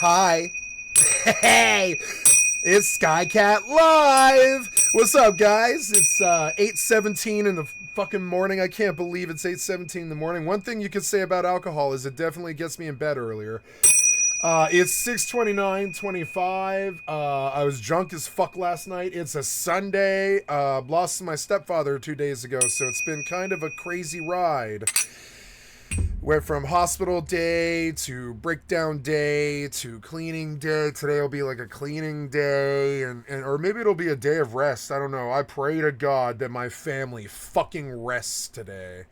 Hi. Hey, it's Skycatlive. What's up, guys? It's 8:17 in the fucking morning. I can't believe it's 8:17 in the morning. One thing you could say about alcohol is it definitely gets me in bed earlier. It's 6:29:25. I was drunk as fuck last night. It's a Sunday. Lost my stepfather 2 days ago, so it's been kind of a crazy ride. Went from hospital day to breakdown day to cleaning day. Today will be like a cleaning day, and or maybe it'll be a day of rest. I don't know. I pray to God that my family fucking rests today.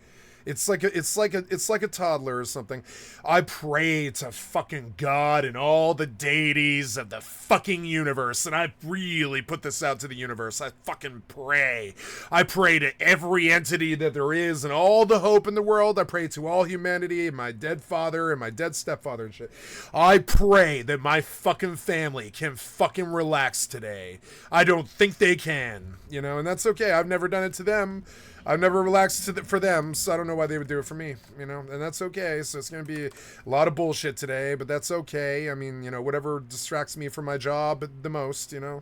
It's like a toddler or something. I pray to fucking God and all the deities of the fucking universe, and I really put this out to the universe. I fucking pray. I pray to every entity that there is and all the hope in the world. I pray to all humanity and my dead father and my dead stepfather and shit. I pray that my fucking family can fucking relax today. I don't think they can, you know, and that's okay. I've never done it to them. I've never relaxed for them, so I don't know why they would do it for me, you know, and that's okay. So it's going to be a lot of bullshit today, but that's okay. I mean, you know, whatever distracts me from my job the most, you know,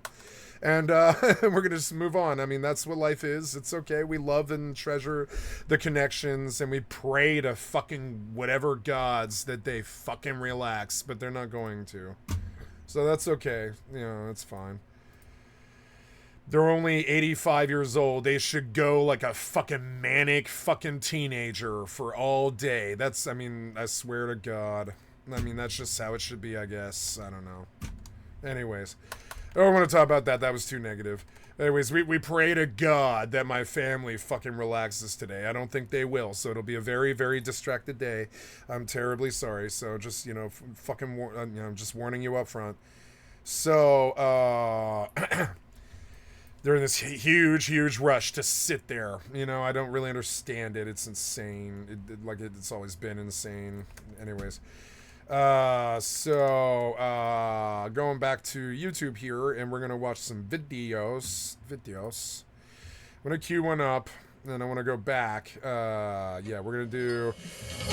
and we're going to just move on. I mean, that's what life is. It's okay. We love and treasure the connections, and we pray to fucking whatever gods that they fucking relax, but they're not going to. So that's okay. You know, it's fine. They're only 85 years old. They should go like a fucking manic fucking teenager for all day. That's, I mean, I swear to God. I mean, that's just how it should be, I guess. I don't know. Anyways. I don't want to talk about that. That was too negative. Anyways, we pray to God that my family fucking relaxes today. I don't think they will, so it'll be a very, very distracted day. I'm terribly sorry. So just, you know, fucking, you know, I'm just warning you up front. So, they're in this huge rush to sit there. You know, I don't really understand it. It's insane. It's always been insane. Anyways. Going back to YouTube here, and we're going to watch some videos. I'm going to queue one up, and I want to go back. Yeah, we're going to do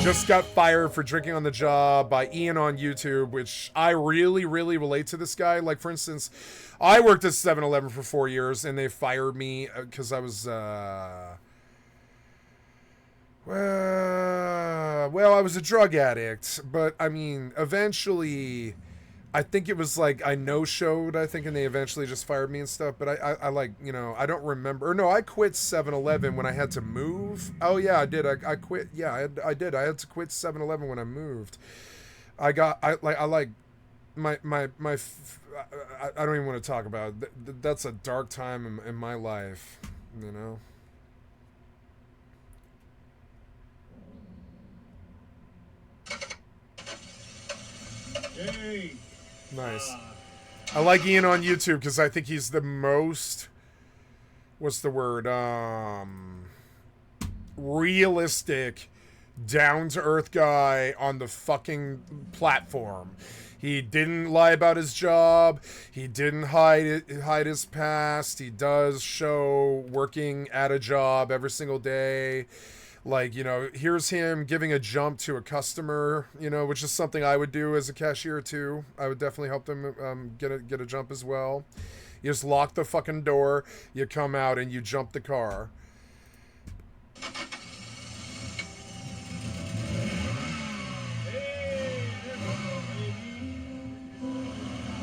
Just Got Fired for Drinking on the Job by Ian on YouTube, which I really, really relate to this guy. Like, for instance, I worked at 7-Eleven for 4 years, and they fired me because I was, well, I was a drug addict, but, I mean, eventually, I think it was, like, I no-showed, I think, and they eventually just fired me and stuff, but I like, you know, I don't remember, or no, I quit 7-Eleven when I had to move. Oh, yeah, I did, I quit, yeah, I did, I had to quit 7-Eleven when I moved. I don't even want to talk about it. That's a dark time in my life, you know? Hey. Nice. I like Ian on YouTube because I think he's the most, what's the word, realistic, down-to-earth guy on the fucking platform. He didn't lie about his job. He didn't hide his past. He does show working at a job every single day. Like, you know, here's him giving a jump to a customer, you know, which is something I would do as a cashier too. I would definitely help them get a jump as well. You just lock the fucking door, you come out, and you jump the car. Hey,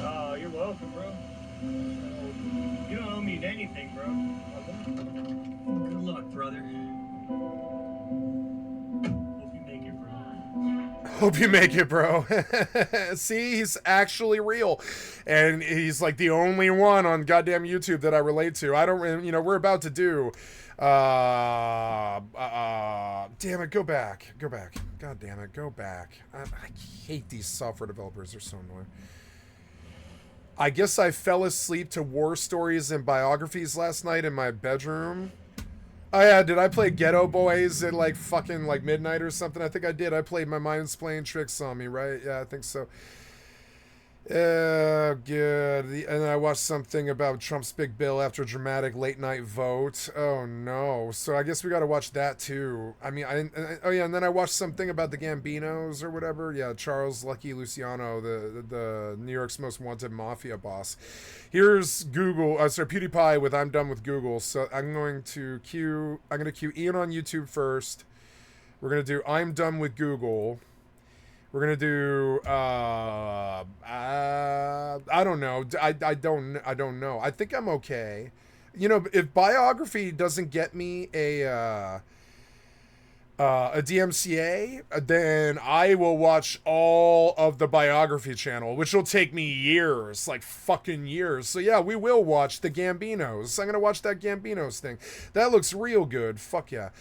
oh, you're welcome, bro. You don't owe me anything, bro. Good luck, brother. Hope you make it, bro. See, he's actually real. And he's like the only one on goddamn YouTube that I relate to. I don't, you know, we're about to do, damn it, go back. God damn it, go back. I hate these software developers. They're so annoying. I guess I fell asleep to war stories and biographies last night in my bedroom. Oh yeah, did I play Ghetto Boys at like fucking like midnight or something? I think I did. I played My Mind's Playing Tricks on Me, right? Yeah, I think so. Good. And I watched something about Trump's big bill after a dramatic late night vote. Oh no! So I guess we got to watch that too. I mean, oh yeah, and then I watched something about the Gambinos or whatever. Yeah, Charles Lucky Luciano, the New York's most wanted mafia boss. Here's Google. Sorry, PewDiePie with "I'm done with Google." So I'm going to cue Ian on YouTube first. We're gonna do "I'm done with Google." We're gonna do. I don't know. I don't know. I think I'm okay. You know, if biography doesn't get me a DMCA, then I will watch all of the biography channel, which will take me years, like fucking years. So yeah, we will watch the Gambinos. I'm gonna watch that Gambinos thing. That looks real good. Fuck yeah.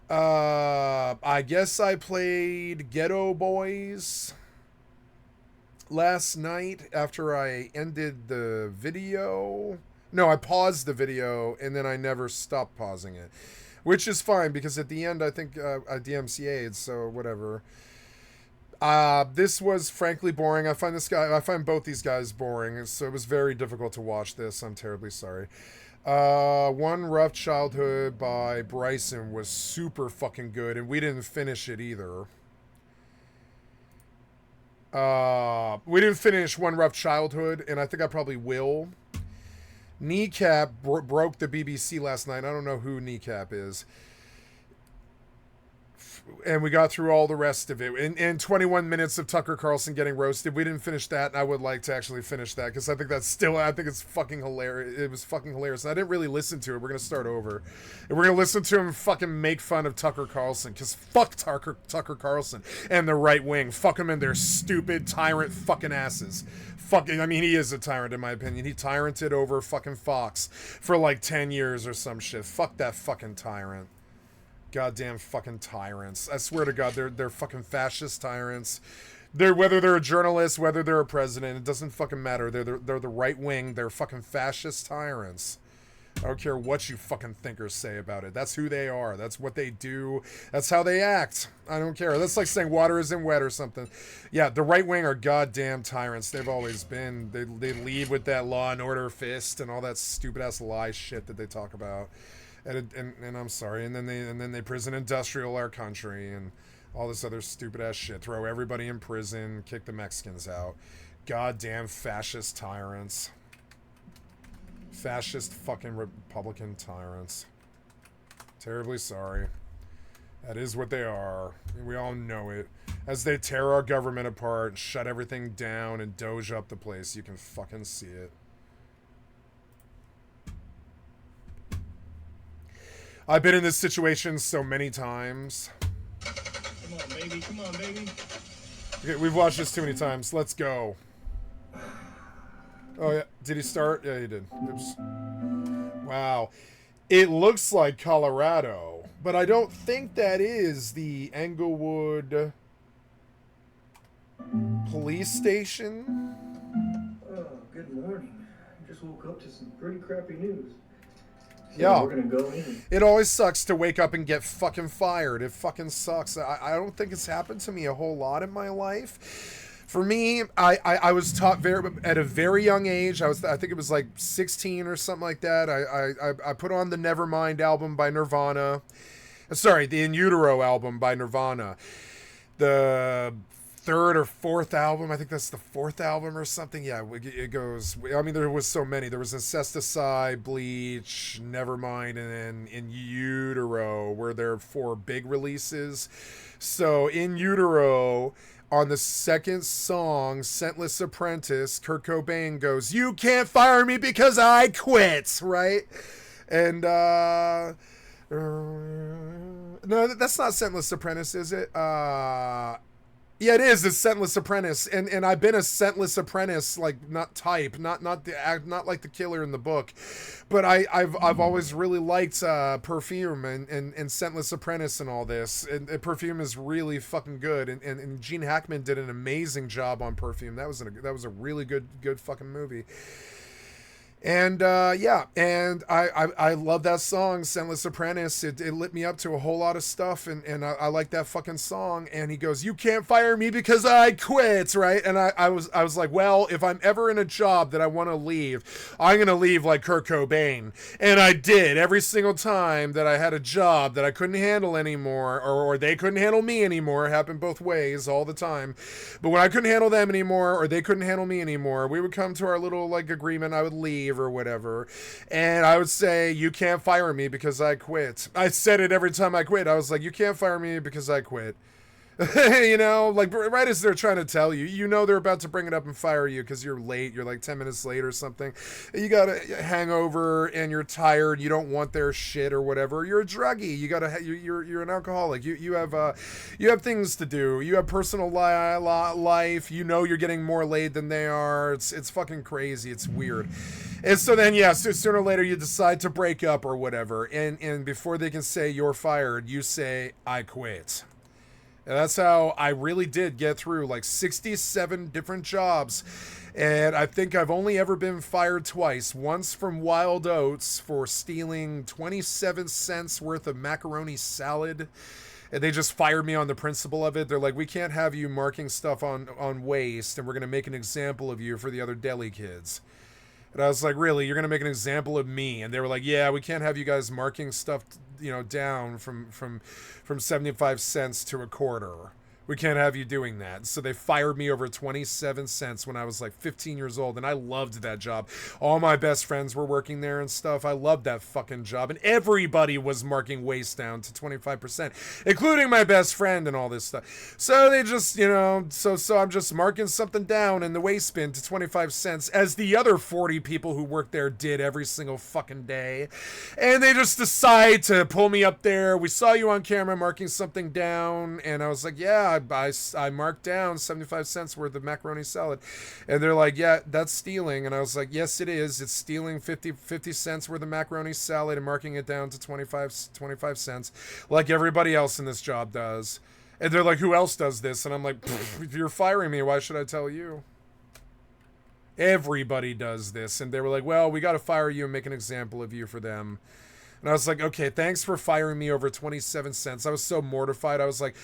I guess I played Ghetto Boys last night after I ended the video. No, I paused the video and then I never stopped pausing it, which is fine because at the end I think I DMCA'd, so whatever. This was frankly boring. I find both these guys boring, so it was very difficult to watch this. I'm terribly sorry. One Rough Childhood by Bryson was super fucking good, and we didn't finish it either. We didn't finish One Rough Childhood, and I think I probably will. Kneecap broke the BBC last night. I don't know who Kneecap is. And we got through all the rest of it. In 21 minutes of Tucker Carlson getting roasted. We didn't finish that, and I would like to actually finish that because I think it's fucking hilarious. It was fucking hilarious. And I didn't really listen to it. We're going to start over. And we're going to listen to him fucking make fun of Tucker Carlson because fuck Tucker Carlson and the right wing. Fuck them and their stupid tyrant fucking asses. Fucking, I mean, he is a tyrant in my opinion. He tyranted over fucking Fox for like 10 years or some shit. Fuck that fucking tyrant. Goddamn fucking tyrants. I swear to God, they're fucking fascist tyrants. Whether they're a journalist, whether they're a president, it doesn't fucking matter. They're the right wing. They're fucking fascist tyrants. I don't care what you fucking thinkers say about it. That's who they are. That's what they do. That's how they act. I don't care. That's like saying water isn't wet or something. Yeah, the right wing are goddamn tyrants. They've always been. They lead with that law and order fist and all that stupid ass lie shit that they talk about. And I'm sorry, and then they prison industrial our country and all this other stupid ass shit. Throw everybody in prison, kick the Mexicans out. Goddamn fascist tyrants. Fascist fucking Republican tyrants. Terribly sorry. That is what they are. We all know it. As they tear our government apart and shut everything down and doge up the place, you can fucking see it. I've been in this situation so many times. Come on, baby. Come on, baby. Okay, we've watched this too many times. Let's go. Oh, yeah. Did he start? Yeah, he did. Oops. Wow. It looks like Colorado, but I don't think that is the Englewood police station. Oh, good morning. I just woke up to some pretty crappy news. So yeah. We're gonna go in. It always sucks to wake up and get fucking fired. It fucking sucks. I don't think it's happened to me a whole lot in my life. For me, I was taught at a very young age. I think it was like 16 or something like that. I put on the Nevermind album by Nirvana. Sorry, the In Utero album by Nirvana. The third or fourth album, I think that's the fourth album or something. Yeah, it goes. I mean, there was so many. There was Incesticide, Bleach, Nevermind, and then In Utero were their four big releases. So In Utero, on the second song, Scentless Apprentice, Kurt Cobain goes, "You can't fire me because I quit," right? And no, that's not Scentless Apprentice, is it? Yeah, it is. It's Scentless Apprentice, and I've been a Scentless Apprentice, like not like the killer in the book, but I've always really liked Perfume and Scentless Apprentice and all this. And Perfume is really fucking good, and Gene Hackman did an amazing job on Perfume. That was a really good fucking movie. And yeah, and I love that song, Scentless Apprentice. It lit me up to a whole lot of stuff, and I like that fucking song. And he goes, "You can't fire me because I quit," right? And I was like, well, if I'm ever in a job that I want to leave, I'm gonna leave like Kurt Cobain. And I did every single time that I had a job that I couldn't handle anymore, or they couldn't handle me anymore. It happened both ways all the time. But when I couldn't handle them anymore, or they couldn't handle me anymore, we would come to our little like agreement. I would leave or whatever, and I would say, "You can't fire me because I quit." I said it every time I quit. I was like, "You can't fire me because I quit." You know, like right as they're trying to tell you, you know, they're about to bring it up and fire you because you're late. You're like 10 minutes late or something. You got a hangover and you're tired. You don't want their shit or whatever. You're a druggie. You got to. You're an alcoholic. You have things to do. You have personal life. You know, you're getting more laid than they are. It's fucking crazy. It's weird. And so then, yeah, so sooner or later you decide to break up or whatever, and before they can say you're fired, you say I quit. And that's how I really did get through like 67 different jobs. And I think I've only ever been fired twice. Once from Wild Oats for stealing 27 cents worth of macaroni salad. And they just fired me on the principle of it. They're like, "We can't have you marking stuff on waste, and we're going to make an example of you for the other deli kids." And I was like, "Really? You're going to make an example of me?" And they were like, "Yeah, we can't have you guys marking stuff, down from 75 cents to a quarter. We can't have you doing that." So they fired me over 27 cents when I was like 15 years old, and I loved that job. All my best friends were working there and stuff. I loved that fucking job, and everybody was marking waste down to 25%, including my best friend and all this stuff. So they just, so I'm just marking something down in the waste bin to 25 cents, as the other 40 people who worked there did every single fucking day. And they just decide to pull me up there. "We saw you on camera marking something down," and I was like, "Yeah, I marked down 75 cents worth of macaroni salad." And they're like, "Yeah, that's stealing." And I was like, "Yes, it is. It's stealing 50 cents worth of macaroni salad and marking it down to 25 cents, like everybody else in this job does." And they're like, "Who else does this?" And I'm like, "If you're firing me, why should I tell you? Everybody does this." And they were like, "Well, we got to fire you and make an example of you for them." And I was like, "Okay, thanks for firing me over 27 cents. I was so mortified. I was like,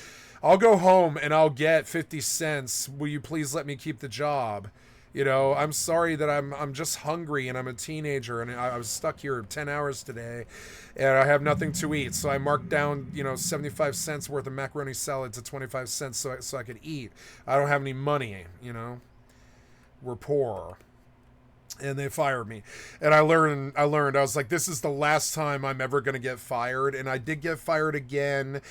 "I'll go home and I'll get 50 cents. Will you please let me keep the job? I'm sorry that I'm just hungry and I'm a teenager and I was stuck here 10 hours today and I have nothing to eat. So I marked down, 75 cents worth of macaroni salad to 25 cents so I could eat. I don't have any money, We're poor." And they fired me. And I learned, I was like, this is the last time I'm ever going to get fired. And I did get fired again.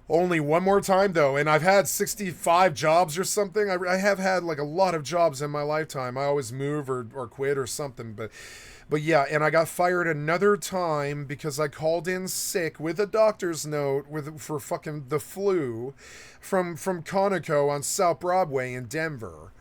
Only one more time, though, and I've had 65 jobs or something. I have had, like, a lot of jobs in my lifetime. I always move or quit or something, but yeah, and I got fired another time because I called in sick with a doctor's note for fucking the flu from Conoco on South Broadway in Denver.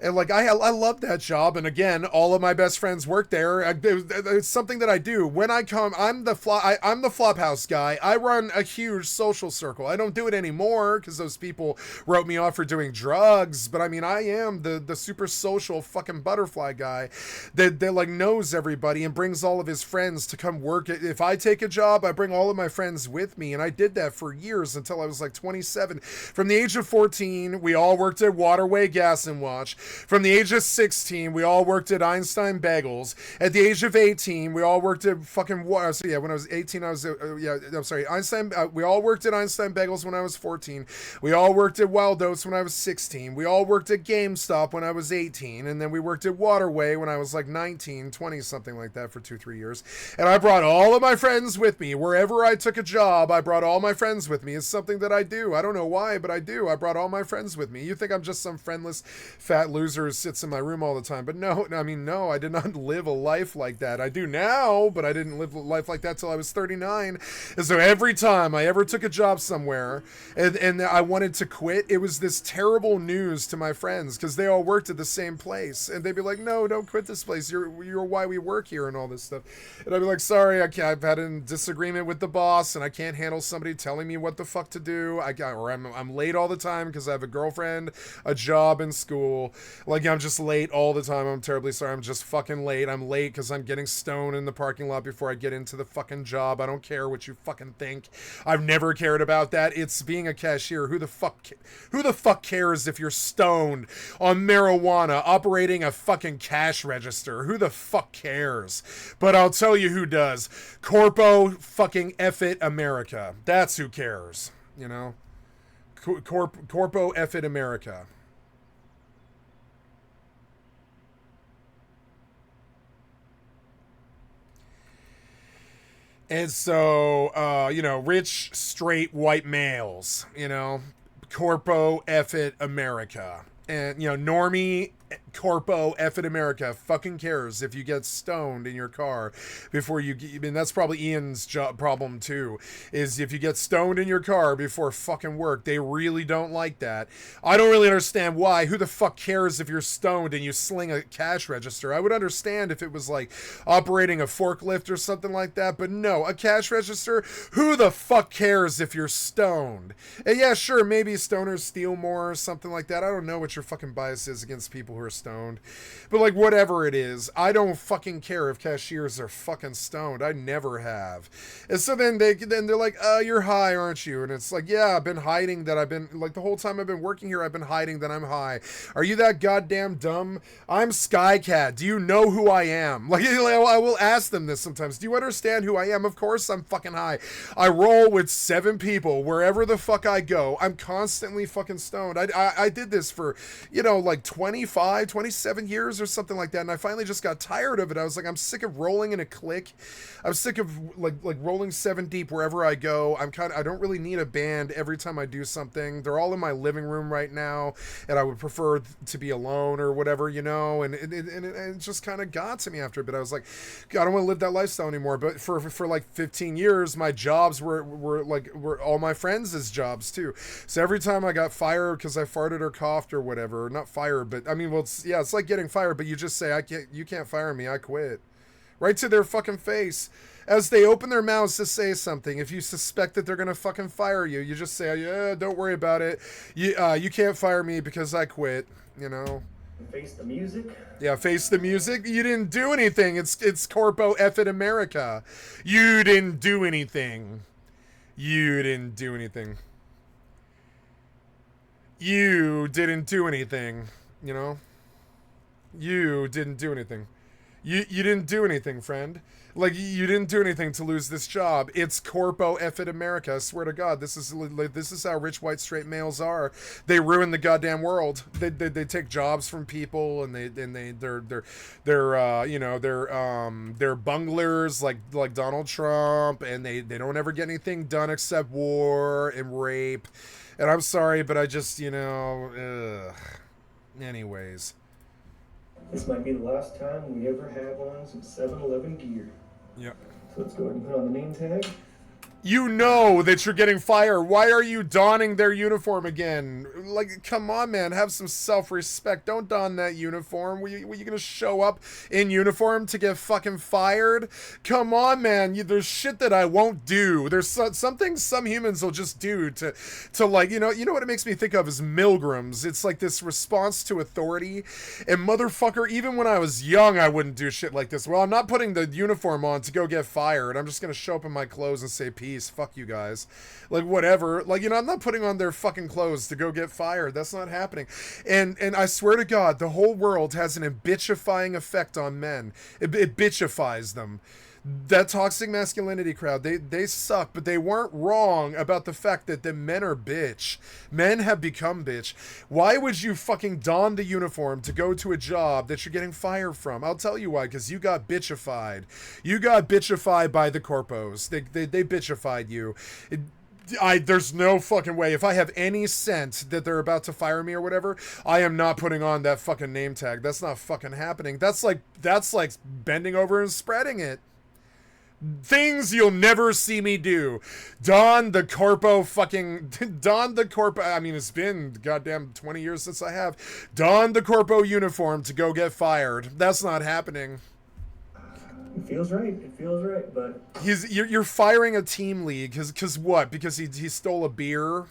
And like I love that job, and again, all of my best friends work there. It's something that I do when I come. I'm the Flophouse guy. I run a huge social circle. I don't do it anymore because those people wrote me off for doing drugs. But I mean, I am the super social fucking butterfly guy that like knows everybody and brings all of his friends to come work. If I take a job, I bring all of my friends with me, and I did that for years until I was like 27. From the age of 14, we all worked at Waterway Gas and Watch. From the age of 16, we all worked at Einstein Bagels. At the age of 18, we all worked at fucking... So yeah, when I was 18, Einstein... we all worked at Einstein Bagels when I was 14. We all worked at Wild Oats when I was 16. We all worked at GameStop when I was 18. And then we worked at Waterway when I was like 19, 20, something like that for 2-3 years. And I brought all of my friends with me. Wherever I took a job, I brought all my friends with me. It's something that I do. I don't know why, but I do. I brought all my friends with me. You think I'm just some friendless, fat loser who sits in my room all the time. But no, I did not live a life like that. I do now, but I didn't live a life like that till I was 39. And so every time I ever took a job somewhere and I wanted to quit, it was this terrible news to my friends because they all worked at the same place. And they'd be like, "No, don't quit this place. You're why we work here," and all this stuff. And I'd be like, "Sorry, I've had a disagreement with the boss and I can't handle somebody telling me what the fuck to do. I'm late all the time because I have a girlfriend, a job, and school. Like, I'm just late all the time. I'm terribly sorry. I'm just fucking late. I'm late because I'm getting stoned in the parking lot before I get into the fucking job. I don't care what you fucking think. I've never cared about that. It's being a cashier. Who the fuck cares if you're stoned on marijuana operating a fucking cash register? Who the fuck cares? But I'll tell you who does. Corpo fucking F it America. That's who cares, you know? Corpo F it America. And so, you know, rich, straight, white males, you know, Corpo F it America. And, you know, normie, Corpo F it America fucking cares if you get stoned in your car before you, I mean, that's probably Ian's problem too, is if you get stoned in your car before fucking work. They really don't like that. I don't really understand why. Who the fuck cares if you're stoned and you sling a cash register? I would understand if it was like operating a forklift or something like that, but no, a cash register, who the fuck cares if you're stoned? And yeah, sure, maybe stoners steal more or something like that. I don't know what your fucking bias is against people who are stoned, but like, whatever it is, I don't fucking care if cashiers are fucking stoned. I never have. And so then they're like, you're high, aren't you? And it's like, yeah, I've been hiding that. I've been, like, the whole time I've been working here, I've been hiding that I'm high. Are you that goddamn dumb? I'm Skycat. Do you know who I am? Like, I will ask them this sometimes. Do you understand who I am? Of course I'm fucking high. I roll with 7 people wherever the fuck I go. I'm constantly fucking stoned. I did this for, you know, like 25, 27 years or something like that, and I finally just got tired of it. I was like, I'm sick of rolling in a clique. I'm sick of like rolling 7 deep wherever I go. I don't really need a band every time I do something. They're all in my living room right now, and I would prefer to be alone or whatever, you know, and it just kind of got to me after a bit. I was like, God, I don't want to live that lifestyle anymore. But for like 15 years, my jobs were all my friends' jobs too. So every time I got fired because I farted or coughed or whatever, not fired, but I mean, well, it's like getting fired, but you just say, you can't fire me, I quit. Right to their fucking face. As they open their mouths to say something, if you suspect that they're gonna fucking fire you, you just say, yeah, don't worry about it. You can't fire me because I quit, you know. Face the music. Yeah, face the music. You didn't do anything. It's Corpo F it America. You didn't do anything. You didn't do anything. You didn't do anything, you know? You didn't do anything. You didn't do anything, friend. Like, you didn't do anything to lose this job. It's Corpo F it America. I swear to God, this is how rich white straight males are. They ruin the goddamn world. They take jobs from people, and they're bunglers like Donald Trump, and they don't ever get anything done except war and rape. And I'm sorry, but I just, you know, anyways. This might be the last time we ever have on some 7-Eleven gear. Yep. So let's go ahead and put on the name tag. You know that you're getting fired. Why are you donning their uniform again? Like, come on, man. Have some self-respect. Don't don that uniform. Were you going to show up in uniform to get fucking fired? Come on, man. There's shit that I won't do. There's some things some humans will just do to like, you know what it makes me think of is Milgrams. It's like this response to authority. And motherfucker, even when I was young, I wouldn't do shit like this. Well, I'm not putting the uniform on to go get fired. I'm just going to show up in my clothes and say peace. Fuck you guys. Like, whatever. Like, you know, I'm not putting on their fucking clothes to go get fired. That's not happening. And I swear to God, the whole world has an bitchifying effect on men. It bitchifies them. That toxic masculinity crowd, they suck, but they weren't wrong about the fact that the men are bitch. Men have become bitch. Why would you fucking don the uniform to go to a job that you're getting fired from? I'll tell you why, because you got bitchified. You got bitchified by the corpos. They bitchified you. There's no fucking way. If I have any sense that they're about to fire me or whatever, I am not putting on that fucking name tag. That's not fucking happening. That's like bending over and spreading it. Things you'll never see me do. Don the corpo. I mean, it's been goddamn 20 years since I have. Don the corpo uniform to go get fired. That's not happening. It feels right. It feels right, but You're firing a team lead because what? Because he stole a beer?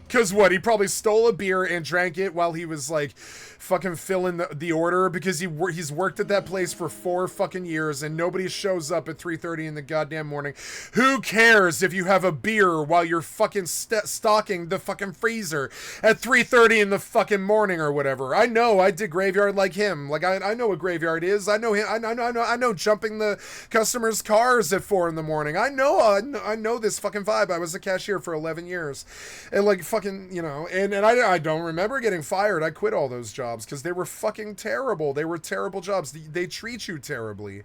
Because what? He probably stole a beer and drank it while he was like fucking filling the order, because he's worked at that place for 4 fucking years and nobody shows up at 3:30 in the goddamn morning. Who cares if you have a beer while you're fucking stocking the fucking freezer at 3:30 in the fucking morning or whatever? I know. I did graveyard like him. Like I know what graveyard is. I know him. I know jumping the customers' cars at 4 in the morning. I know this fucking vibe. I was a cashier for 11 years, and like fucking, you know, and I don't remember getting fired. I quit all those jobs because they were fucking terrible. They were terrible jobs. They treat you terribly.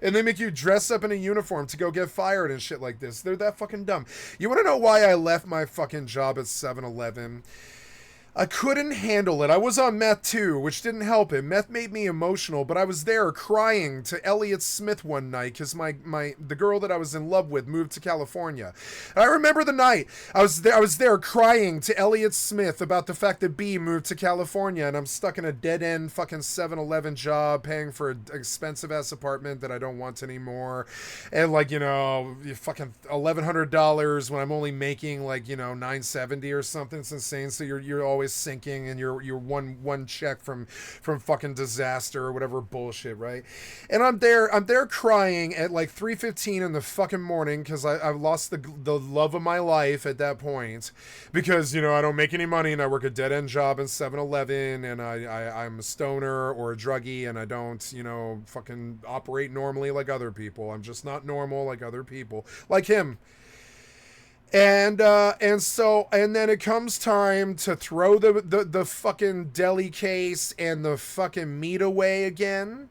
And they make you dress up in a uniform to go get fired and shit like this. They're that fucking dumb. You want to know why I left my fucking job at 7-Eleven? I couldn't handle it. I was on meth too, which didn't help it. Meth made me emotional, but I was there crying to Elliot Smith one night because the girl that I was in love with moved to California. And I remember the night I was there crying to Elliot Smith about the fact that B moved to California, and I'm stuck in a dead end fucking 7-Eleven job, paying for an expensive ass apartment that I don't want anymore, and like, you know, fucking $1,100 when I'm only making like, you know, $970 or something. It's insane. So you're always sinking, and you're one check from fucking disaster or whatever bullshit, right? And I'm there crying at like 3:15 in the fucking morning because I've lost the love of my life at that point, because, you know, I don't make any money and I work a dead end job in 7-Eleven, and I'm a stoner or a druggie, and I don't, you know, fucking operate normally like other people. I'm just not normal like other people, like him. And then it comes time to throw the fucking deli case and the fucking meat away again.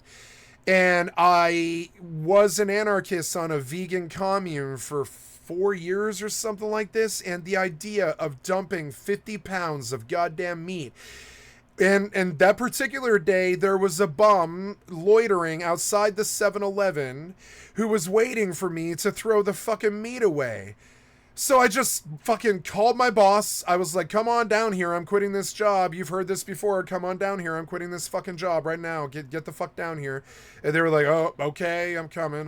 And I was an anarchist on a vegan commune for 4 years or something like this. And the idea of dumping 50 pounds of goddamn meat. And that particular day, there was a bum loitering outside the 7-Eleven who was waiting for me to throw the fucking meat away. So I just fucking called my boss. I was like, come on down here. I'm quitting this job. You've heard this before. Come on down here. I'm quitting this fucking job right now. Get the fuck down here. And they were like, oh, okay, I'm coming.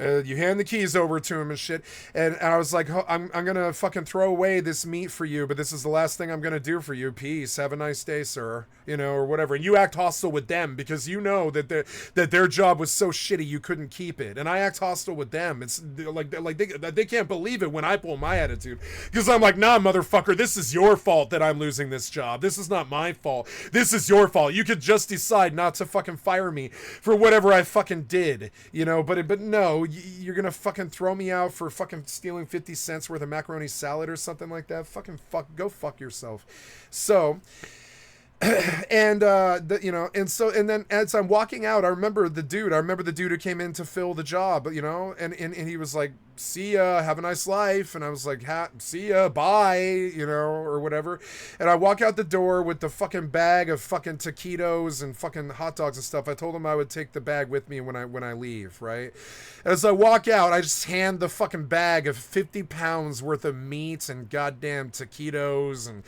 And you hand the keys over to him and shit. And I was like, oh, I'm going to fucking throw away this meat for you, but this is the last thing I'm going to do for you. Peace. Have a nice day, sir. You know, or whatever. And you act hostile with them because you know that their job was so shitty you couldn't keep it. And I act hostile with them. It's like they can't believe it when I pull my attitude. Because I'm like, nah, motherfucker, this is your fault that I'm losing this job. This is not my fault. This is your fault. You could just decide not to fucking fire me for whatever I fucking did. You know, but no, you're gonna fucking throw me out for fucking stealing 50 cents worth of macaroni salad or something like that? Go fuck yourself. So, and then as I'm walking out, I remember the dude who came in to fill the job, you know, and he was like, see ya, have a nice life. And I was like, see ya, bye, you know, or whatever. And I walk out the door with the fucking bag of fucking taquitos and fucking hot dogs and stuff. I told him I would take the bag with me when I leave, right? As I walk out, I just hand the fucking bag of 50 pounds worth of meat and goddamn taquitos and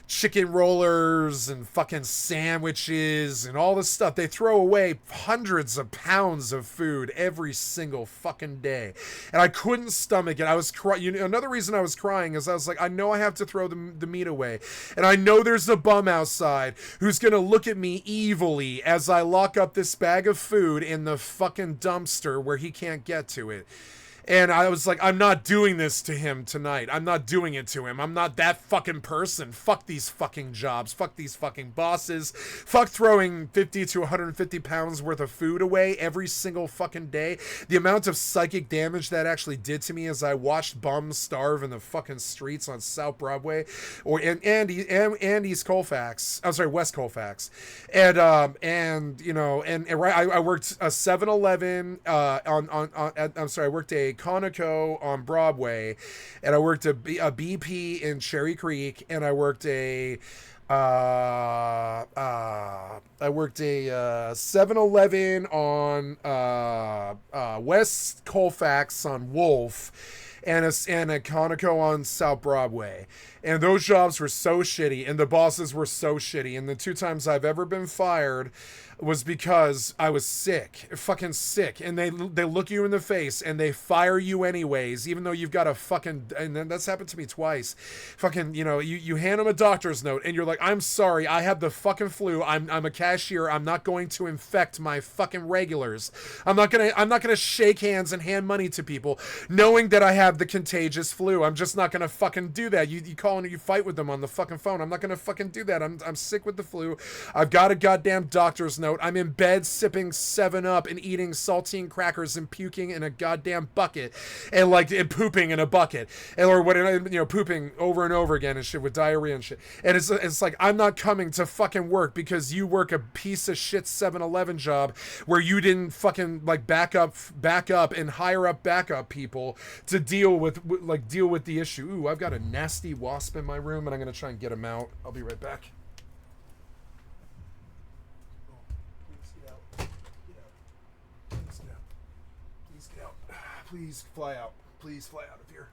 chicken rollers and fucking sandwiches and all this stuff. They throw away hundreds of pounds of food every single fucking day, and I couldn't stomach it. I was crying. You know, another reason I was crying is I was like, I know I have to throw the meat away, and I know there's a bum outside who's gonna look at me evilly as I lock up this bag of food in the fucking dumpster where he can't get to it. And I was like, I'm not doing this to him tonight. I'm not doing it to him. I'm not that fucking person. Fuck these fucking jobs. Fuck these fucking bosses. Fuck throwing 50 to 150 pounds worth of food away every single fucking day. The amount of psychic damage that actually did to me as I watched bums starve in the fucking streets on South Broadway and East Colfax. I'm sorry, West Colfax. And you know, and I worked a 7-Eleven I worked a Conoco on Broadway, and I worked a BP in Cherry Creek, and I worked a 7-Eleven on West Colfax on Wolf, and a Conoco on South Broadway. And those jobs were so shitty, and the bosses were so shitty. And the 2 times I've ever been fired was because I was sick, fucking sick, and they look you in the face and they fire you anyways, even though you've got a fucking, and then that's happened to me twice. Fucking, you hand them a doctor's note and you're like, I'm sorry, I have the fucking flu. I'm a cashier. I'm not going to infect my fucking regulars. I'm not gonna shake hands and hand money to people knowing that I have the contagious flu. I'm just not gonna fucking do that. You call and you fight with them on the fucking phone. I'm not gonna fucking do that. I'm sick with the flu. I've got a goddamn doctor's note. I'm in bed sipping 7-Up and eating saltine crackers and puking in a goddamn bucket and pooping in a bucket or pooping over and over again and shit with diarrhea and shit. And it's like, I'm not coming to fucking work because you work a piece of shit 7-Eleven job where you didn't fucking back up and hire up backup people to deal with the issue. Ooh, I've got a nasty wasp in my room and I'm gonna try and get him out. I'll be right back. Please fly out. Please fly out of here.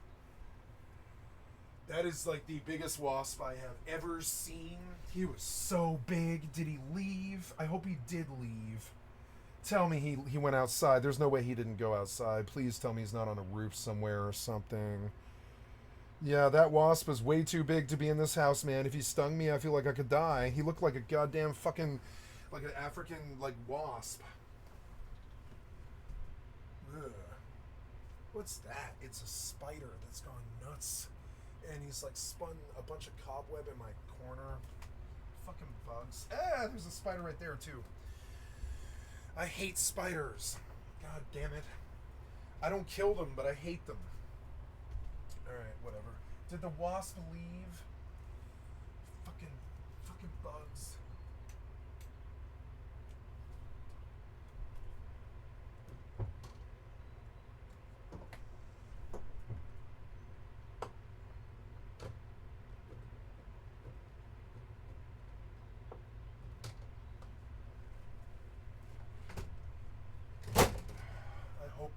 That is like the biggest wasp I have ever seen. He was so big. Did he leave? I hope he did leave. Tell me he went outside. There's no way he didn't go outside. Please tell me he's not on a roof somewhere or something. Yeah, that wasp is way too big to be in this house, man. If he stung me, I feel like I could die. He looked like a goddamn fucking, like an African, wasp. Ugh. What's that? It's a spider that's gone nuts. And he's spun a bunch of cobweb in my corner. Fucking bugs. Ah, there's a spider right there too. I hate spiders. God damn it. I don't kill them, but I hate them. Alright, whatever. Did the wasp leave? Fucking bugs.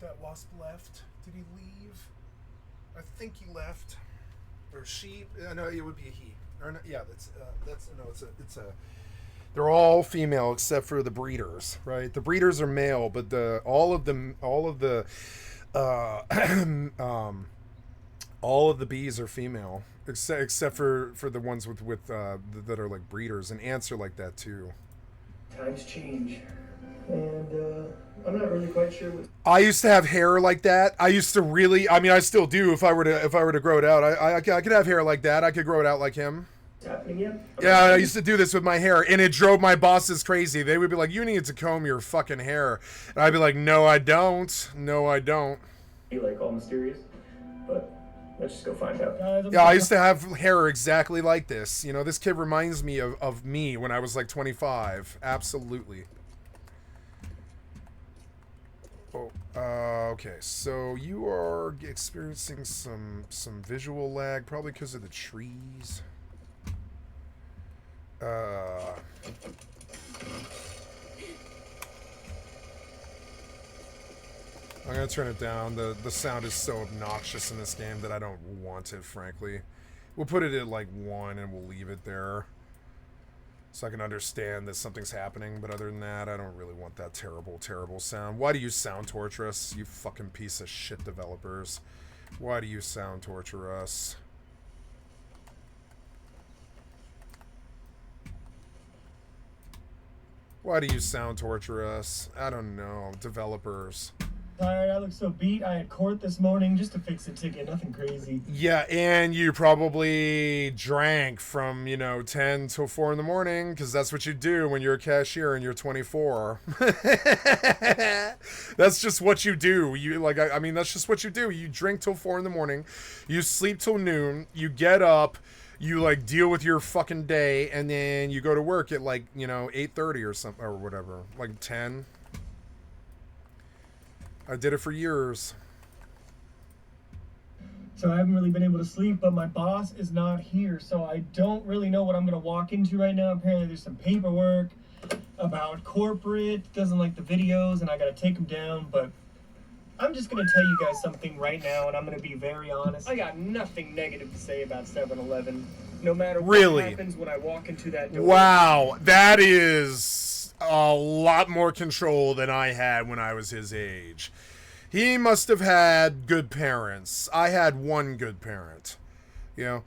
That wasp left. Did he leave? I think he left. Or she. No, it would be a he. Or no, yeah, it's a. They're all female except for the breeders, right? The breeders are male, but all of the bees are female, except for the ones with that are like breeders, and ants are like that too. Times change. And I'm not really quite sure what. I used to have hair like that. I used to really. I mean, I still do. If I were to grow it out, I could have hair like that. I could grow it out like him. It's happening yet? Yeah, I used to do this with my hair, and it drove my bosses crazy. They would be like, "You need to comb your fucking hair," and I'd be like, "No, I don't. No, I don't." Be all mysterious, but let's just go find out. Yeah, I used to have hair exactly like this. This kid reminds me of me when I was 25. Absolutely. Okay, so you are experiencing some visual lag, probably because of the trees. I'm gonna turn it down. The sound is so obnoxious in this game that I don't want it, frankly. We'll put it at 1 and we'll leave it there. So I can understand that something's happening, but other than that, I don't really want that terrible, terrible sound. Why do you sound torture us, you fucking piece of shit developers? Why do you sound torture us? Why do you sound torture us? I don't know, developers. Tired, I look so beat. I had court this morning just to fix a ticket, nothing crazy. Yeah, and you probably drank from, 10 till 4 in the morning, because that's what you do when you're a cashier and you're 24. That's just what you do. I mean, that's just what you do. You drink till 4 in the morning, you sleep till noon, you get up, you deal with your fucking day, and then you go to work at 8:30 or something, or whatever, 10. I did it for years. So I haven't really been able to sleep, but my boss is not here, so I don't really know what I'm going to walk into right now. Apparently there's some paperwork about corporate, doesn't like the videos, and I got to take them down, but I'm just gonna tell you guys something right now, and I'm gonna be very honest. I got nothing negative to say about 7-Eleven. No matter what happens when I walk into that door. Wow, that is a lot more control than I had when I was his age. He must have had good parents. I had one good parent. You know,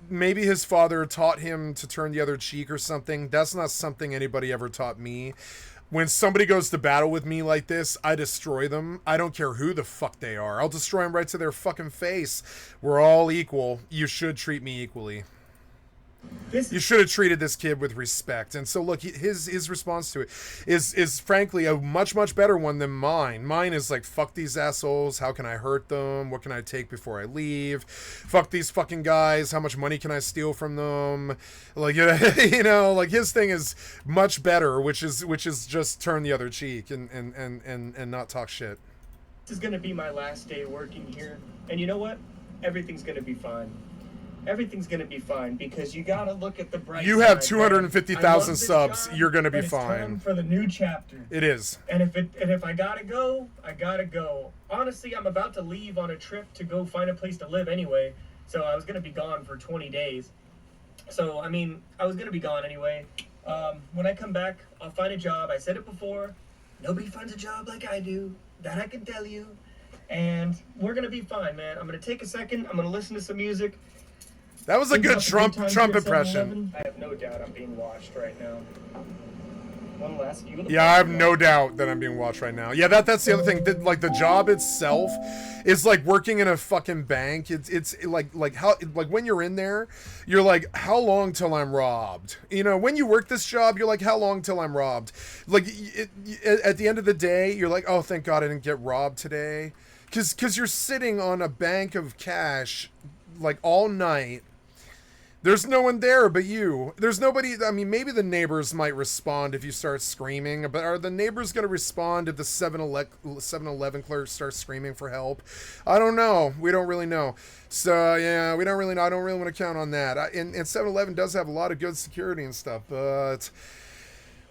maybe his father taught him to turn the other cheek or something. That's not something anybody ever taught me. When somebody goes to battle with me like this, I destroy them. I don't care who the fuck they are. I'll destroy them right to their fucking face. We're all equal. You should treat me equally. You should have treated this kid with respect. And so look, his response to it is frankly a much better one than mine. Mine is like, fuck these assholes, how can I hurt them, what can I take before I leave, fuck these fucking guys, how much money can I steal from them, like, you know, like his thing is much better, which is just turn the other cheek and not talk shit. This is gonna be my last day working here, and you know what, everything's gonna be fine. Everything's gonna be fine, because you gotta look at the bright side. You have 250,000 subs. You're gonna be fine. It's time for the new chapter. It is. And if I gotta go, I gotta go. Honestly, I'm about to leave on a trip to go find a place to live anyway. So I was gonna be gone for 20 days. So I mean, I was gonna be gone anyway. When I come back, I'll find a job. I said it before. Nobody finds a job like I do. That I can tell you. And we're gonna be fine, man. I'm gonna take a second. I'm gonna listen to some music. That was a good Trump impression. I have no doubt I'm being watched right now. One last view. Yeah, I have no doubt that I'm being watched right now. Yeah, that's the other thing. Like the job itself is like working in a fucking bank. It's like how, like when you're in there, you're like, how long till I'm robbed? You know, when you work this job, you're like, how long till I'm robbed? Like at the end of the day, you're like, oh, thank God I didn't get robbed today, because you're sitting on a bank of cash like all night. There's no one there but you. There's nobody. I mean, maybe the neighbors might respond if you start screaming, but are the neighbors going to respond if the 7-Eleven clerk starts screaming for help? I don't know. We don't really know. So, yeah, we don't really know. I don't really want to count on that. And 7-Eleven does have a lot of good security and stuff, but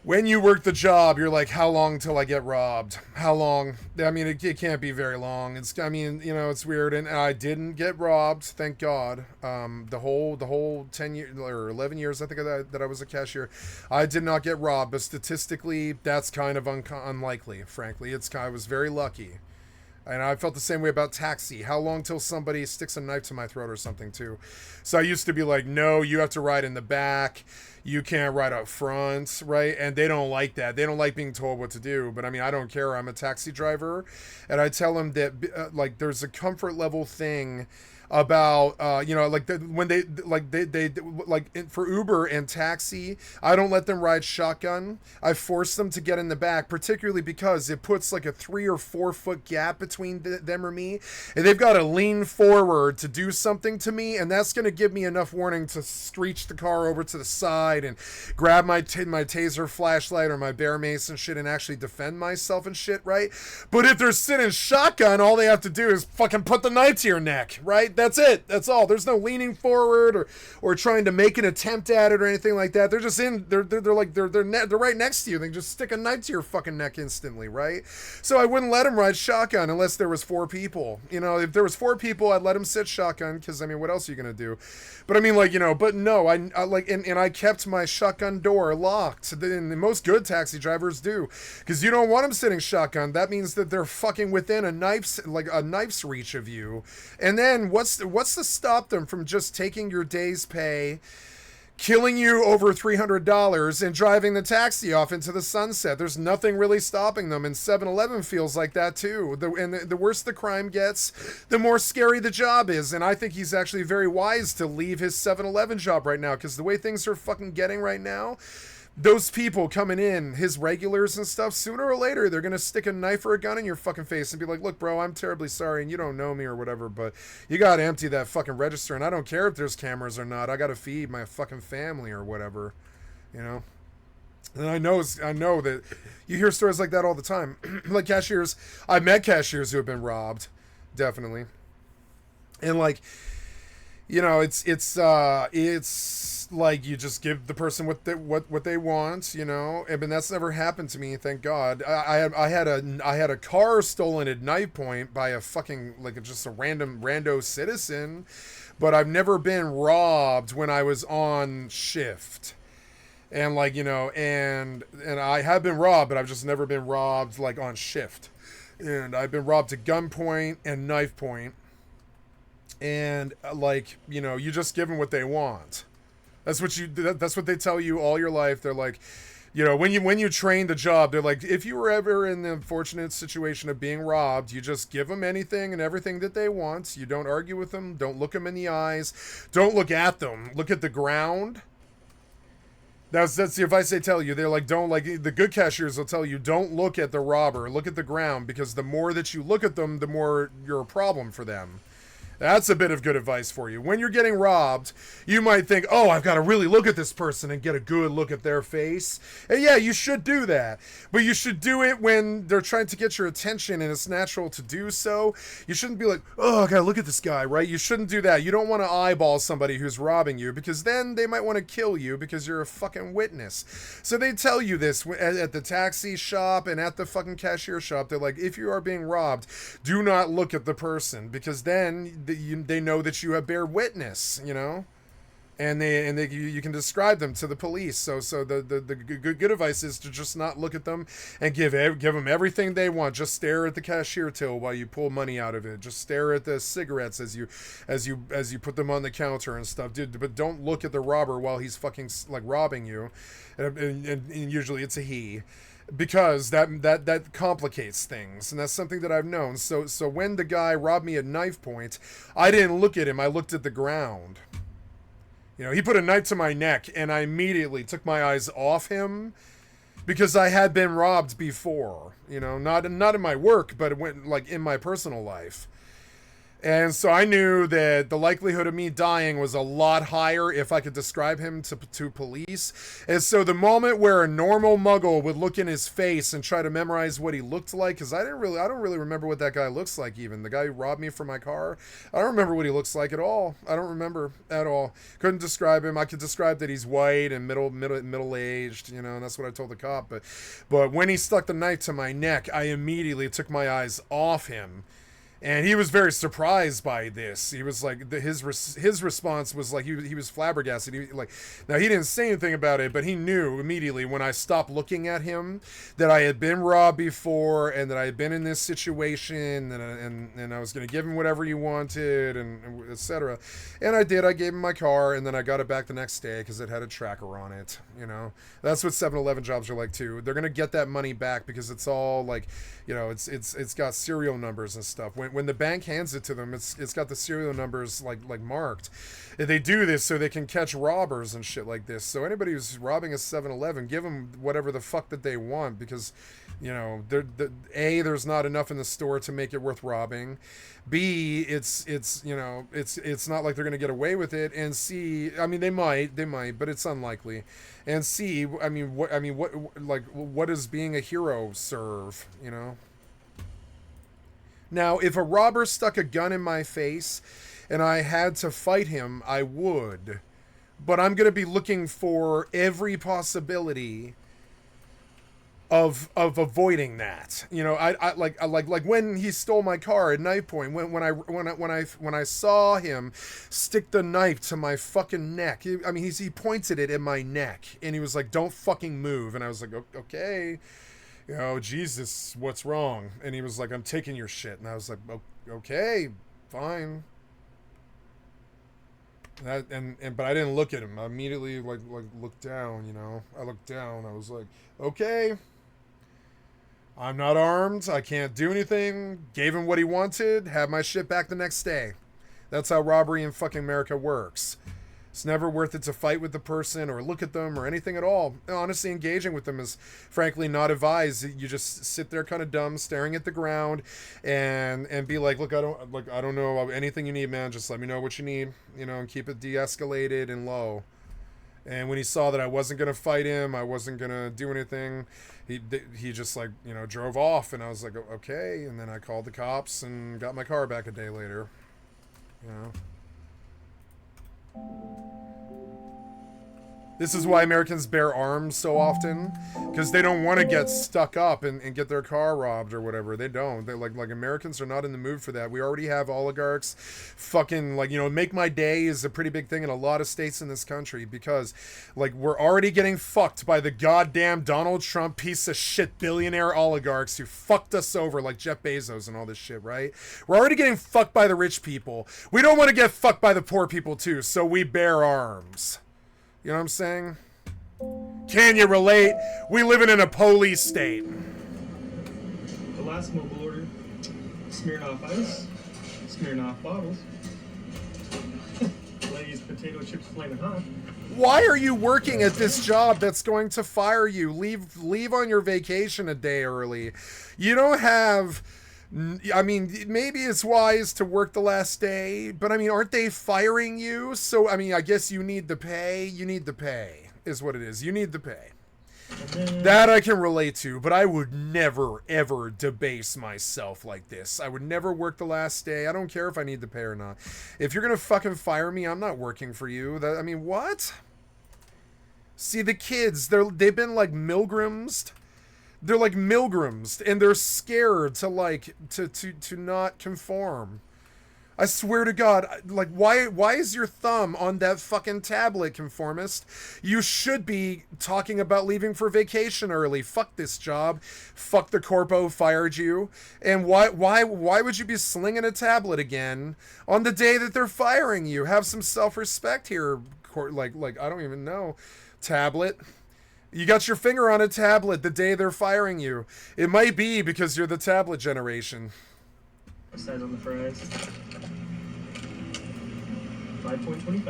when you work the job, you're like, how long till I get robbed? How long? I mean, it can't be very long. I mean, you know, it's weird. And I didn't get robbed, thank God. The whole 10 years or 11 years, I think that I was a cashier, I did not get robbed. But statistically, that's kind of unlikely, frankly. I was very lucky. And I felt the same way about taxi. How long till somebody sticks a knife to my throat or something, too? So I used to be like, no, you have to ride in the back. You can't ride up front, right? And they don't like that. They don't like being told what to do. But I mean, I don't care. I'm a taxi driver. And I tell them that, like, there's a comfort level thing about you know, like when they for Uber and taxi, I don't let them ride shotgun. I force them to get in the back, particularly because it puts like a 3 or 4 foot gap between them or me, and they've got to lean forward to do something to me, and that's going to give me enough warning to screech the car over to the side and grab my taser flashlight or my bear mace and shit and actually defend myself and shit, right? But if they're sitting shotgun, all they have to do is fucking put the knife to your neck, right? That's it. That's all. There's no leaning forward or trying to make an attempt at it or anything like that. They're just they're right next to you. They just stick a knife to your fucking neck instantly, right? So I wouldn't let them ride shotgun unless there was 4 people. You know, if there was 4 people, I'd let them sit shotgun, because I mean, what else are you gonna do? But I mean, like, you know, but no, I like, and I kept my shotgun door locked. And most good taxi drivers do, because you don't want them sitting shotgun. That means that they're fucking within a knife's reach of you. And then what's to stop them from just taking your day's pay, killing you over $300, and driving the taxi off into the sunset? There's nothing really stopping them, and 7-Eleven feels like that too. The worse the crime gets, the more scary the job is, and I think he's actually very wise to leave his 7-Eleven job right now, because the way things are fucking getting right now, those people coming in, his regulars and stuff, sooner or later, they're going to stick a knife or a gun in your fucking face and be like, look, bro, I'm terribly sorry, and you don't know me or whatever, but you got to empty that fucking register, and I don't care if there's cameras or not. I got to feed my fucking family or whatever, you know? And I know that you hear stories like that all the time. Like cashiers, I've met cashiers who have been robbed, definitely. And like, you know, it's like you just give the person what they want, you know. I mean, that's never happened to me, thank God. I had a car stolen at knife point by a fucking, like, just a rando citizen, but I've never been robbed when I was on shift. And, like, you know, and I have been robbed, but I've just never been robbed, like, on shift. And I've been robbed at gunpoint and knife point. And, like, you know, you just give them what they want. That's what they tell you all your life. They're like, you know, when you train the job, they're like, if you were ever in the unfortunate situation of being robbed, you just give them anything and everything that they want. You don't argue with them. Don't look them in the eyes. Don't look at them. Look at the ground. That's the advice they tell you. They're like, don't, like, the good cashiers will tell you, don't look at the robber. Look at the ground, because the more that you look at them, the more you're a problem for them. That's a bit of good advice for you. When you're getting robbed, you might think, oh, I've got to really look at this person and get a good look at their face. And yeah, you should do that. But you should do it when they're trying to get your attention and it's natural to do so. You shouldn't be like, oh, I got to look at this guy, right? You shouldn't do that. You don't want to eyeball somebody who's robbing you, because then they might want to kill you because you're a fucking witness. So they tell you this at the taxi shop and at the fucking cashier shop. They're like, if you are being robbed, do not look at the person, because then they know that you have bear witness, you know, and you can describe them to the police. So the good advice is to just not look at them and give them everything they want. Just stare at the cashier till while you pull money out of it. Just stare at the cigarettes as you put them on the counter and stuff, dude. But don't look at the robber while he's fucking, like, robbing you, and usually it's a he. Because that complicates things, and that's something that I've known. So when the guy robbed me at knife point, I didn't look at him. I looked at the ground. You know, he put a knife to my neck, and I immediately took my eyes off him, because I had been robbed before. You know, not in my work, but like in my personal life. And so I knew that the likelihood of me dying was a lot higher if I could describe him to police. And so the moment where a normal muggle would look in his face and try to memorize what he looked like, because I don't really remember what that guy looks like even. The guy who robbed me from my car, I don't remember what he looks like at all. I don't remember at all. Couldn't describe him. I could describe that he's white and middle-aged, you know, and that's what I told the cop. But when he stuck the knife to my neck, I immediately took my eyes off him. And he was very surprised by this. He was like, his response was like, he was flabbergasted. Now he didn't say anything about it, but he knew immediately when I stopped looking at him that I had been robbed before, and that I had been in this situation, and I was going to give him whatever he wanted, and etc. And I did. I gave him my car, and then I got it back the next day because it had a tracker on it. You know, that's what 7-Eleven jobs are like too. They're going to get that money back because it's all like, you know, it's got serial numbers and stuff. When the bank hands it to them, it's got the serial numbers like marked. They do this so they can catch robbers and shit like this. So anybody who's robbing a 7-Eleven, give them whatever the fuck that they want, because, you know, A, there's not enough in the store to make it worth robbing. B, it's you know, it's not like they're gonna get away with it. And C, I mean, they might, but it's unlikely. And C, what does being a hero serve, you know? Now, if a robber stuck a gun in my face and I had to fight him, I would. But I'm going to be looking for every possibility of avoiding that. You know, I like when he stole my car at knife point, when I saw him stick the knife to my fucking neck. He pointed it at my neck, and he was like, "Don't fucking move." And I was like, "Okay. You know, Jesus, what's wrong?" And he was like, "I'm taking your shit." And I was like, "Okay, fine." But I didn't look at him. I immediately like looked down, you know. I looked down. I was like, "Okay. I'm not armed. I can't do anything." Gave him what he wanted. Had my shit back the next day. That's how robbery in fucking America works. It's never worth it to fight with the person or look at them or anything at all. Honestly, engaging with them is frankly not advised. You just sit there kind of dumb, staring at the ground, and be like, "Look, I don't know anything you need, man. Just let me know what you need, you know, and keep it de-escalated and low." And when he saw that I wasn't gonna fight him, I wasn't gonna do anything, he just, like, you know, drove off, and I was like, "Okay." And then I called the cops and got my car back a day later, you know. This is why Americans bear arms so often, because they don't want to get stuck up and get their car robbed or whatever. They don't. They like Americans are not in the mood for that. We already have oligarchs. Fucking like, you know, make my day is a pretty big thing in a lot of states in this country, because like we're already getting fucked by the goddamn Donald Trump piece of shit billionaire oligarchs who fucked us over, like Jeff Bezos and all this shit, right? We're already getting fucked by the rich people. We don't want to get fucked by the poor people too, so we bear arms. You know what I'm saying? Can you relate? We living in a police state. The last mobile order. Smirnoff Ice. Smirnoff bottles. Lay's potato chips flaming hot. Why are you working at this job that's going to fire you? Leave on your vacation a day early. You don't have... I mean, maybe it's wise to work the last day, but I mean, aren't they firing you? So, I mean, I guess you need the pay. You need the pay, is what it is. You need the pay. That I can relate to, but I would never, ever debase myself like this. I would never work the last day. I don't care if I need the pay or not. If you're going to fucking fire me, I'm not working for you. I mean, what? See, the kids, they've been like Milgrams. They're like Milgrams, and they're scared to like to not conform. I swear to God, like why is your thumb on that fucking tablet, conformist? You should be talking about leaving for vacation early. Fuck this job. Fuck the corpo fired you. And why would you be slinging a tablet again on the day that they're firing you? Have some self-respect here. Like I don't even know. Tablet. You got your finger on a tablet the day they're firing you. It might be because you're the tablet generation. Size on the fries. 5.25.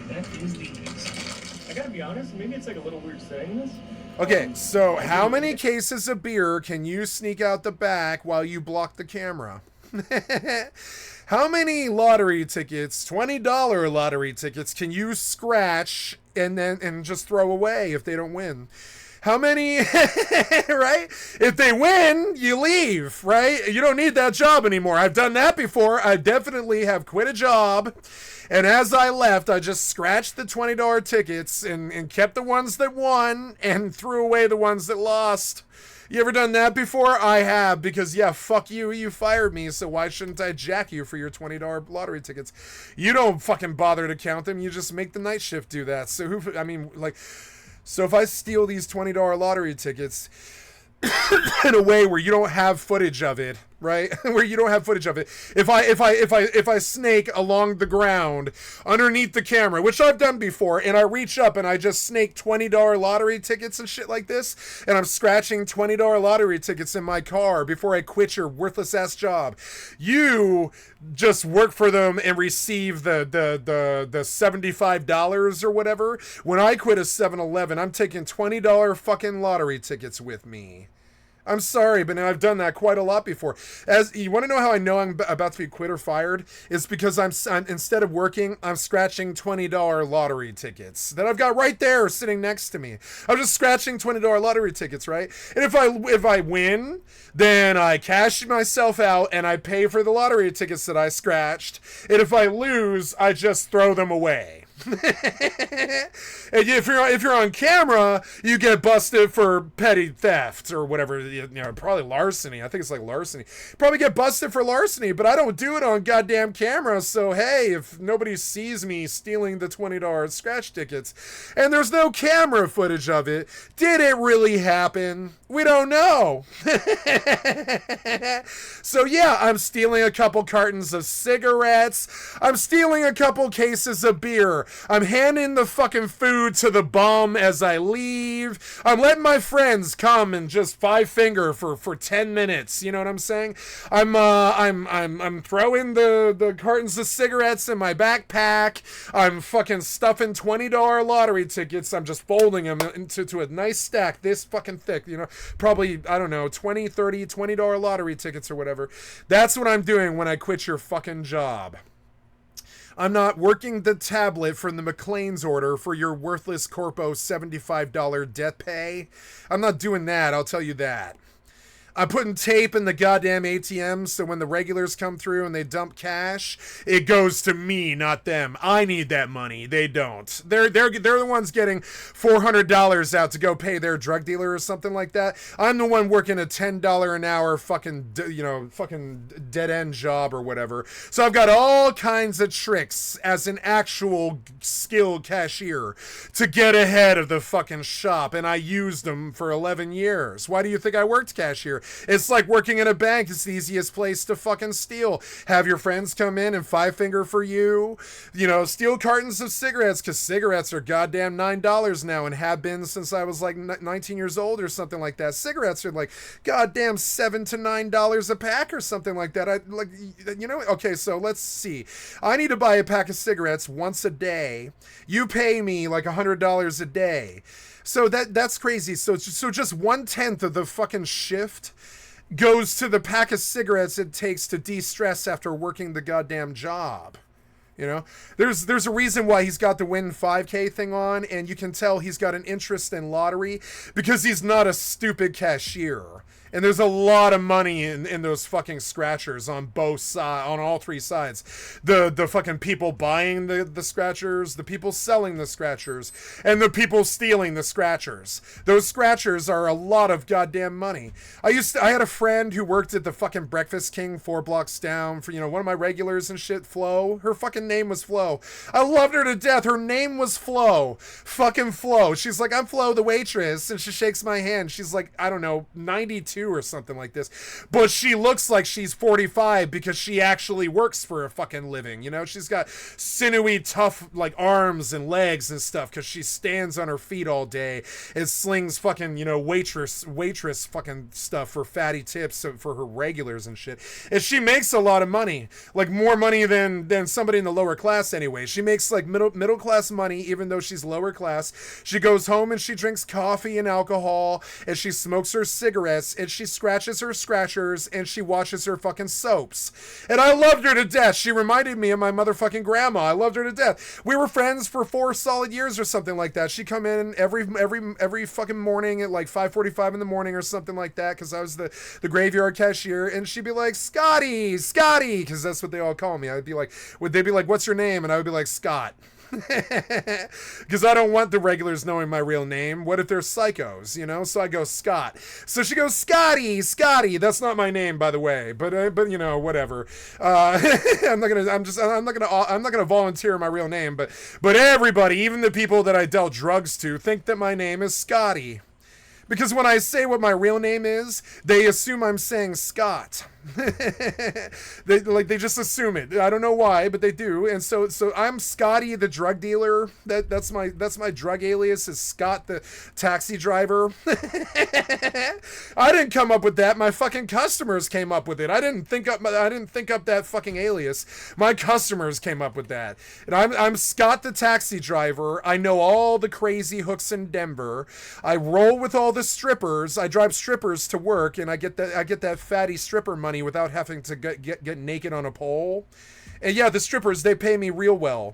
That is these. I gotta be honest, maybe it's like a little weird saying this. Okay, so how many cases of beer can you sneak out the back while you block the camera? How many lottery tickets, $20 lottery tickets, can you scratch and just throw away if they don't win? How many, right? If they win, you leave, right? You don't need that job anymore. I've done that before. I definitely have quit a job. And as I left, I just scratched the $20 tickets and kept the ones that won and threw away the ones that lost. You ever done that before? I have, because yeah, fuck you, you fired me, so why shouldn't I jack you for your $20 lottery tickets? You don't fucking bother to count them, you just make the night shift do that. So so if I steal these $20 lottery tickets in a way where you don't have footage of it, right? Where you don't have footage of it. If I snake along the ground underneath the camera, which I've done before, and I reach up and I just snake $20 lottery tickets and shit like this, and I'm scratching $20 lottery tickets in my car before I quit your worthless ass job, you just work for them and receive the $75 or whatever. When I quit a 7-Eleven, I'm taking $20 fucking lottery tickets with me. I'm sorry, but I've done that quite a lot before. As you want to know how I know I'm about to be quit or fired? It's because I'm instead of working, I'm scratching $20 lottery tickets that I've got right there sitting next to me. I'm just scratching $20 lottery tickets, right? And if I win, then I cash myself out and I pay for the lottery tickets that I scratched. And if I lose, I just throw them away. And if you're on camera, you get busted for petty theft or whatever, probably larceny. I think it's like larceny. Probably get busted for larceny, but I don't do it on goddamn camera. So hey, if nobody sees me stealing the $20 scratch tickets and there's no camera footage of it, did it really happen? We don't know. So yeah, I'm stealing a couple cartons of cigarettes. I'm stealing a couple cases of beer. I'm handing the fucking food to the bum as I leave. I'm letting my friends come and just five finger for 10 minutes. You know what I'm saying? I'm throwing the cartons of cigarettes in my backpack. I'm fucking stuffing $20 lottery tickets. I'm just folding them into a nice stack this fucking thick, probably, I don't know, $20, $30, $20 lottery tickets or whatever. That's what I'm doing when I quit your fucking job. I'm not working the tablet from the McLean's order for your worthless corpo $75 debt pay. I'm not doing that, I'll tell you that. I'm putting tape in the goddamn ATM so when the regulars come through and they dump cash, it goes to me, not them. I need that money. They don't. They're the ones getting $400 out to go pay their drug dealer or something like that. I'm the one working a $10 an hour fucking dead end job or whatever. So I've got all kinds of tricks as an actual skilled cashier to get ahead of the fucking shop, and I used them for 11 years. Why do you think I worked cashier? It's like working in a bank. It's the easiest place to fucking steal. Have your friends come in and five finger for you. Steal cartons of cigarettes, because cigarettes are goddamn $9 now and have been since I was like 19 years old or something like that. Cigarettes are like goddamn $7 to $9 a pack or something like that. Okay, so let's see. I need to buy a pack of cigarettes once a day. You pay me like $100 a day. So that's crazy. So just 1/10 of the fucking shift goes to the pack of cigarettes it takes to de-stress after working the goddamn job. There's a reason why he's got the Win 5K thing on, and you can tell he's got an interest in lottery because he's not a stupid cashier. And there's a lot of money in those fucking scratchers on both sides, on all three sides. The fucking people buying the scratchers, the people selling the scratchers, and the people stealing the scratchers. Those scratchers are a lot of goddamn money. I had a friend who worked at the fucking Breakfast King 4 blocks down for, one of my regulars and shit, Flo. Her fucking name was Flo. I loved her to death. Her name was Flo. Fucking Flo. She's like, I'm Flo, the waitress. And she shakes my hand. She's like, I don't know, 92 or something like this, but she looks like she's 45 because she actually works for a fucking living. She's got sinewy, tough like arms and legs and stuff because she stands on her feet all day and slings fucking waitress fucking stuff for fatty tips for her regulars and shit. And she makes a lot of money, like more money than somebody in the lower class anyway. She makes like middle class money even though she's lower class. She goes home and she drinks coffee and alcohol and she smokes her cigarettes and she scratches her scratchers and she washes her fucking soaps. And I loved her to death. She reminded me of my motherfucking grandma. I loved her to death. We were friends for 4 solid years or something like that. She'd come in every fucking morning at like 5:45 in the morning or something like that because I was the graveyard cashier, and she'd be like, Scotty, because that's what they all call me. They'd be like, what's your name? And I would be like, Scott. Because I don't want the regulars knowing my real name. What if they're psychos, So I go Scott. So she goes, Scotty. That's not my name, by the way. But whatever. I'm not gonna volunteer my real name. But everybody, even the people that I dealt drugs to, think that my name is Scotty. Because when I say what my real name is, they assume I'm saying Scott. They just assume it. I don't know why, but they do. And so I'm Scotty the drug dealer. That's my drug alias is Scott the taxi driver. I didn't come up with that. My fucking customers came up with it. I didn't think up that fucking alias. My customers came up with that. And I'm Scott the taxi driver. I know all the crazy hooks in Denver. I roll with all the strippers. I drive strippers to work, and I get that fatty stripper money without having to get naked on a pole. And yeah, the strippers, they pay me real well.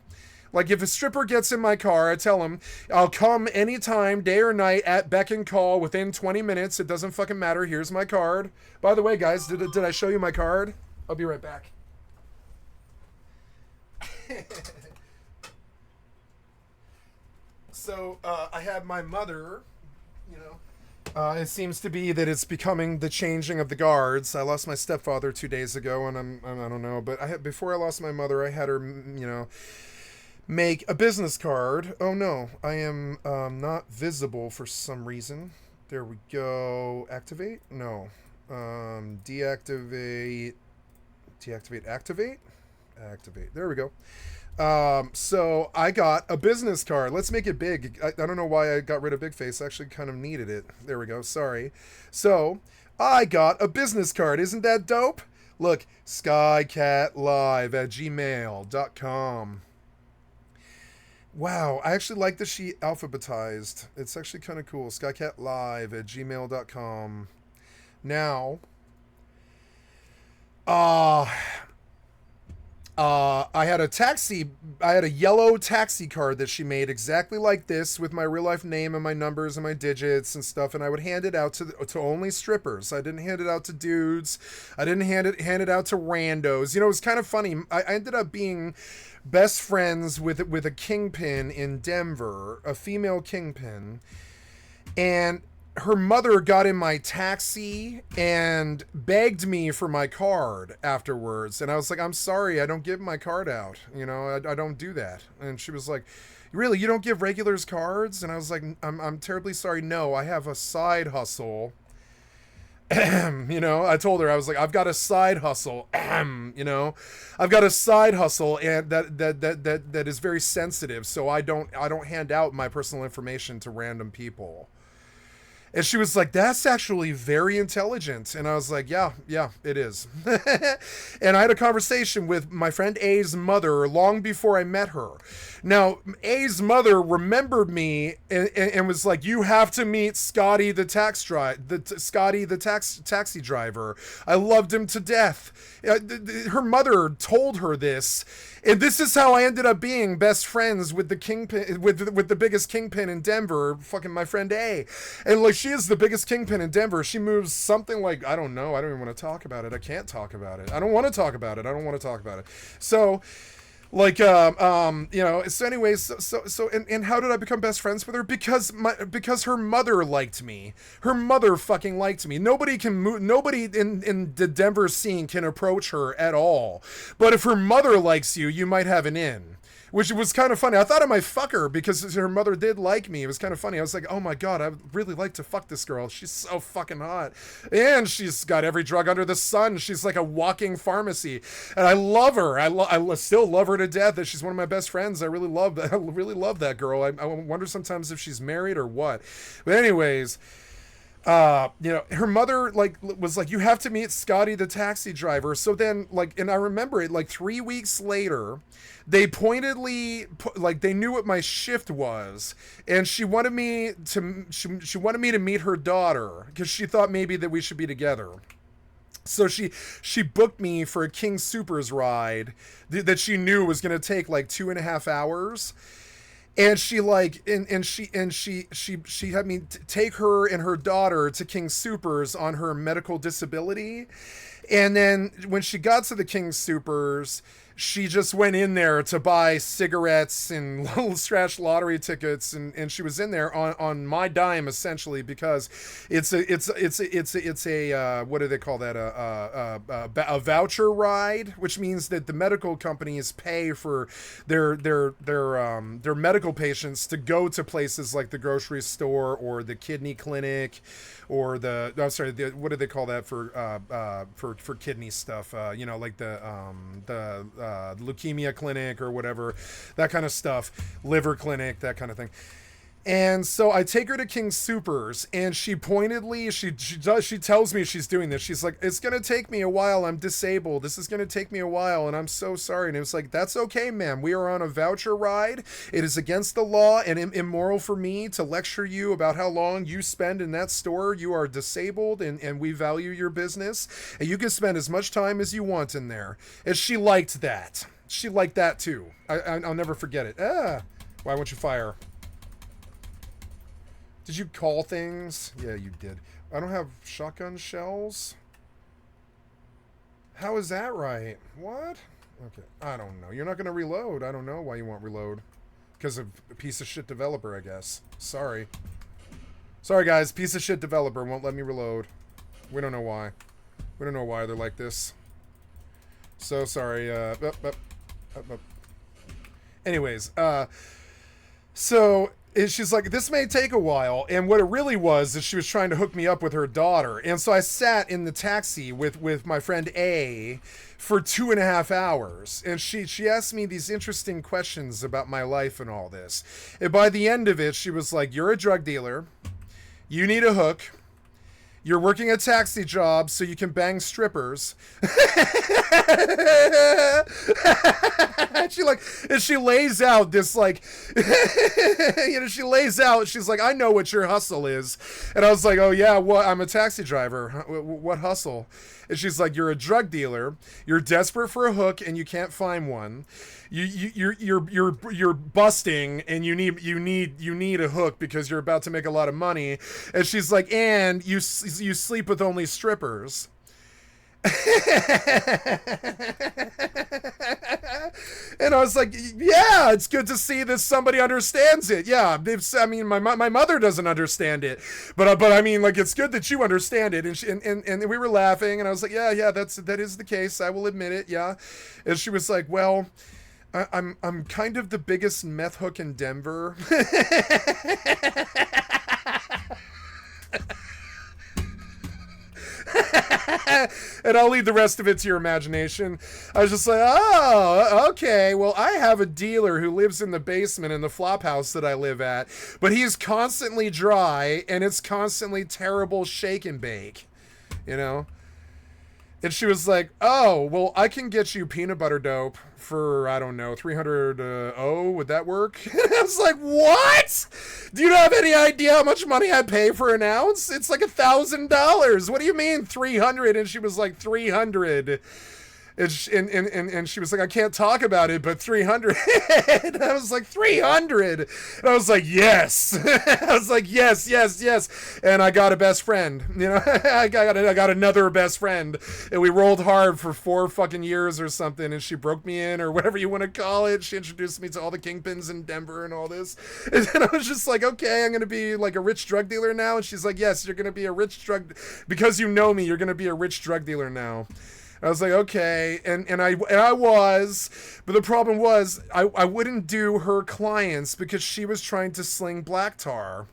Like, if a stripper gets in my car, I tell him, I'll come anytime, day or night, at beck and call within 20 minutes. It doesn't fucking matter. Here's my card. By the way, guys, did I show you my card? I'll be right back. So, I have my mother, it seems to be that it's becoming the changing of the guards. I lost my stepfather 2 days ago, and I don't know, but before I lost my mother, I had her, make a business card. Oh no, I am not visible for some reason. There we go. Activate? No. Deactivate. Activate. There we go. So I got a business card. Let's make it big. I don't know why I got rid of Big Face. I actually kind of needed it. There we go. Sorry. So I got a business card. Isn't that dope? Look, skycatlive@gmail.com. Wow, I actually like that she alphabetized. It's actually kind of cool. Skycatlive@gmail.com. Now, I had a yellow taxi card that she made exactly like this with my real life name and my numbers and my digits and stuff, and I would hand it out to only strippers. I didn't hand it out to dudes. I didn't hand it out to randos. You know, it was kind of funny. I ended up being best friends with a kingpin in Denver, a female kingpin, and her mother got in my taxi and begged me for my card afterwards. And I was like, I'm sorry, I don't give my card out. You know, I don't do that. And she was like, really, you don't give regulars cards? And I was like, I'm terribly sorry. No, I have a side hustle. You know, I told her, I was like, I've got a side hustle. You know, I've got a side hustle, and that is very sensitive. So I don't hand out my personal information to random people. And she was like, that's actually very intelligent. And I was like, yeah, it is. And I had a conversation with my friend A's mother long before I met her. Now, A's mother remembered me and was like, you have to meet Scotty the taxi driver. I loved him to death. Her mother told her this. And this is how I ended up being best friends with the kingpin, with the biggest kingpin in Denver, fucking my friend A. And like, she is the biggest kingpin in Denver. She moves something like, I don't know. I don't even want to talk about it. I can't talk about it. I don't want to talk about it. So, like, you know, so anyways, and how did I become best friends with her? Because her mother liked me. Her mother fucking liked me. Nobody in the Denver scene can approach her at all. But if her mother likes you, you might have an in. Which was kind of funny. I thought I might fuck her because her mother did like me. It was kind of funny. I was like, oh my God, I'd really like to fuck this girl. She's so fucking hot. And she's got every drug under the sun. She's like a walking pharmacy. And I love her. I still love her to death. She's one of my best friends. I really love that girl. I wonder sometimes if she's married or what. But anyways, you know, her mother was like, you have to meet Scotty the taxi driver. So then, like, and I remember it, like 3 weeks later, they pointedly they knew what my shift was, and she wanted me to meet her daughter because she thought maybe that we should be together. So she booked me for a King Soopers ride that she knew was going to take like 2.5 hours. And she had me take her and her daughter to King Soopers on her medical disability. And then when she got to the King Soopers, she just went in there to buy cigarettes and little scratch lottery tickets, and she was in there on my dime essentially, because it's a what do they call that, a voucher ride, which means that the medical companies pay for their medical patients to go to places like the grocery store or the kidney clinic or what do they call that for kidney stuff, you know, like the leukemia clinic or whatever, that kind of stuff, liver clinic, that kind of thing. And so I take her to King Soopers, and she pointedly, she tells me she's doing this. She's like, it's going to take me a while. I'm disabled. This is going to take me a while, and I'm so sorry. And it was like, that's okay, ma'am. We are on a voucher ride. It is against the law and immoral for me to lecture you about how long you spend in that store. You are disabled, and we value your business. And you can spend as much time as you want in there. And she liked that. She liked that, too. I'll never forget it. Why won't you fire? Did you call things? Yeah, you did. I don't have shotgun shells. How is that right? What? Okay, I don't know. You're not going to reload. I don't know why you won't reload. Because of a piece of shit developer, I guess. Sorry. Sorry, guys. Piece of shit developer won't let me reload. We don't know why. We don't know why they're like this. So sorry. Anyways, so she's like, this may take a while. And what it really was is she was trying to hook me up with her daughter. And so I sat in the taxi with my friend A for 2.5 hours. And she asked me these interesting questions about my life and all this. And by the end of it, she was like, you're a drug dealer. You need a hook. You're working a taxi job so you can bang strippers. she lays out this like, she lays out. She's like, I know what your hustle is, and I was like, oh yeah, what? I'm a taxi driver. What hustle? And she's like, you're a drug dealer. You're desperate for a hook and you can't find one. You're busting and you need a hook because you're about to make a lot of money. And she's like, and you sleep with only strippers. And I was like, yeah, it's good to see that somebody understands it. Yeah, I mean, my mother doesn't understand it, but I mean, like, it's good that you understand it. And we were laughing, and I was like, yeah, that is the case. I will admit it. Yeah. And she was like, well, I'm kind of the biggest meth hook in Denver. And I'll leave the rest of it to your imagination. I was just like, oh, okay. Well, I have a dealer who lives in the basement in the flop house that I live at, but he's constantly dry and it's constantly terrible shake and bake, you know? And she was like, oh, well, I can get you peanut butter dope for, I don't know, 300, would that work? And I was like, what? Do you have any idea how much money I pay for an ounce? It's like $1,000. What do you mean 300? And she was like, 300. And she was like, I can't talk about it, but 300. And I was like, 300. And I was like, yes. I was like, yes. And I got a best friend. You know, I got another best friend. And we rolled hard for 4 fucking years or something. And she broke me in, or whatever you want to call it. She introduced me to all the kingpins in Denver and all this. And then I was just like, okay, I'm going to be like a rich drug dealer now. And she's like, yes, you're going to be a rich drug, because you know me, you're going to be a rich drug dealer now. I was like, okay, and I was, but the problem was I wouldn't do her clients because she was trying to sling black tar.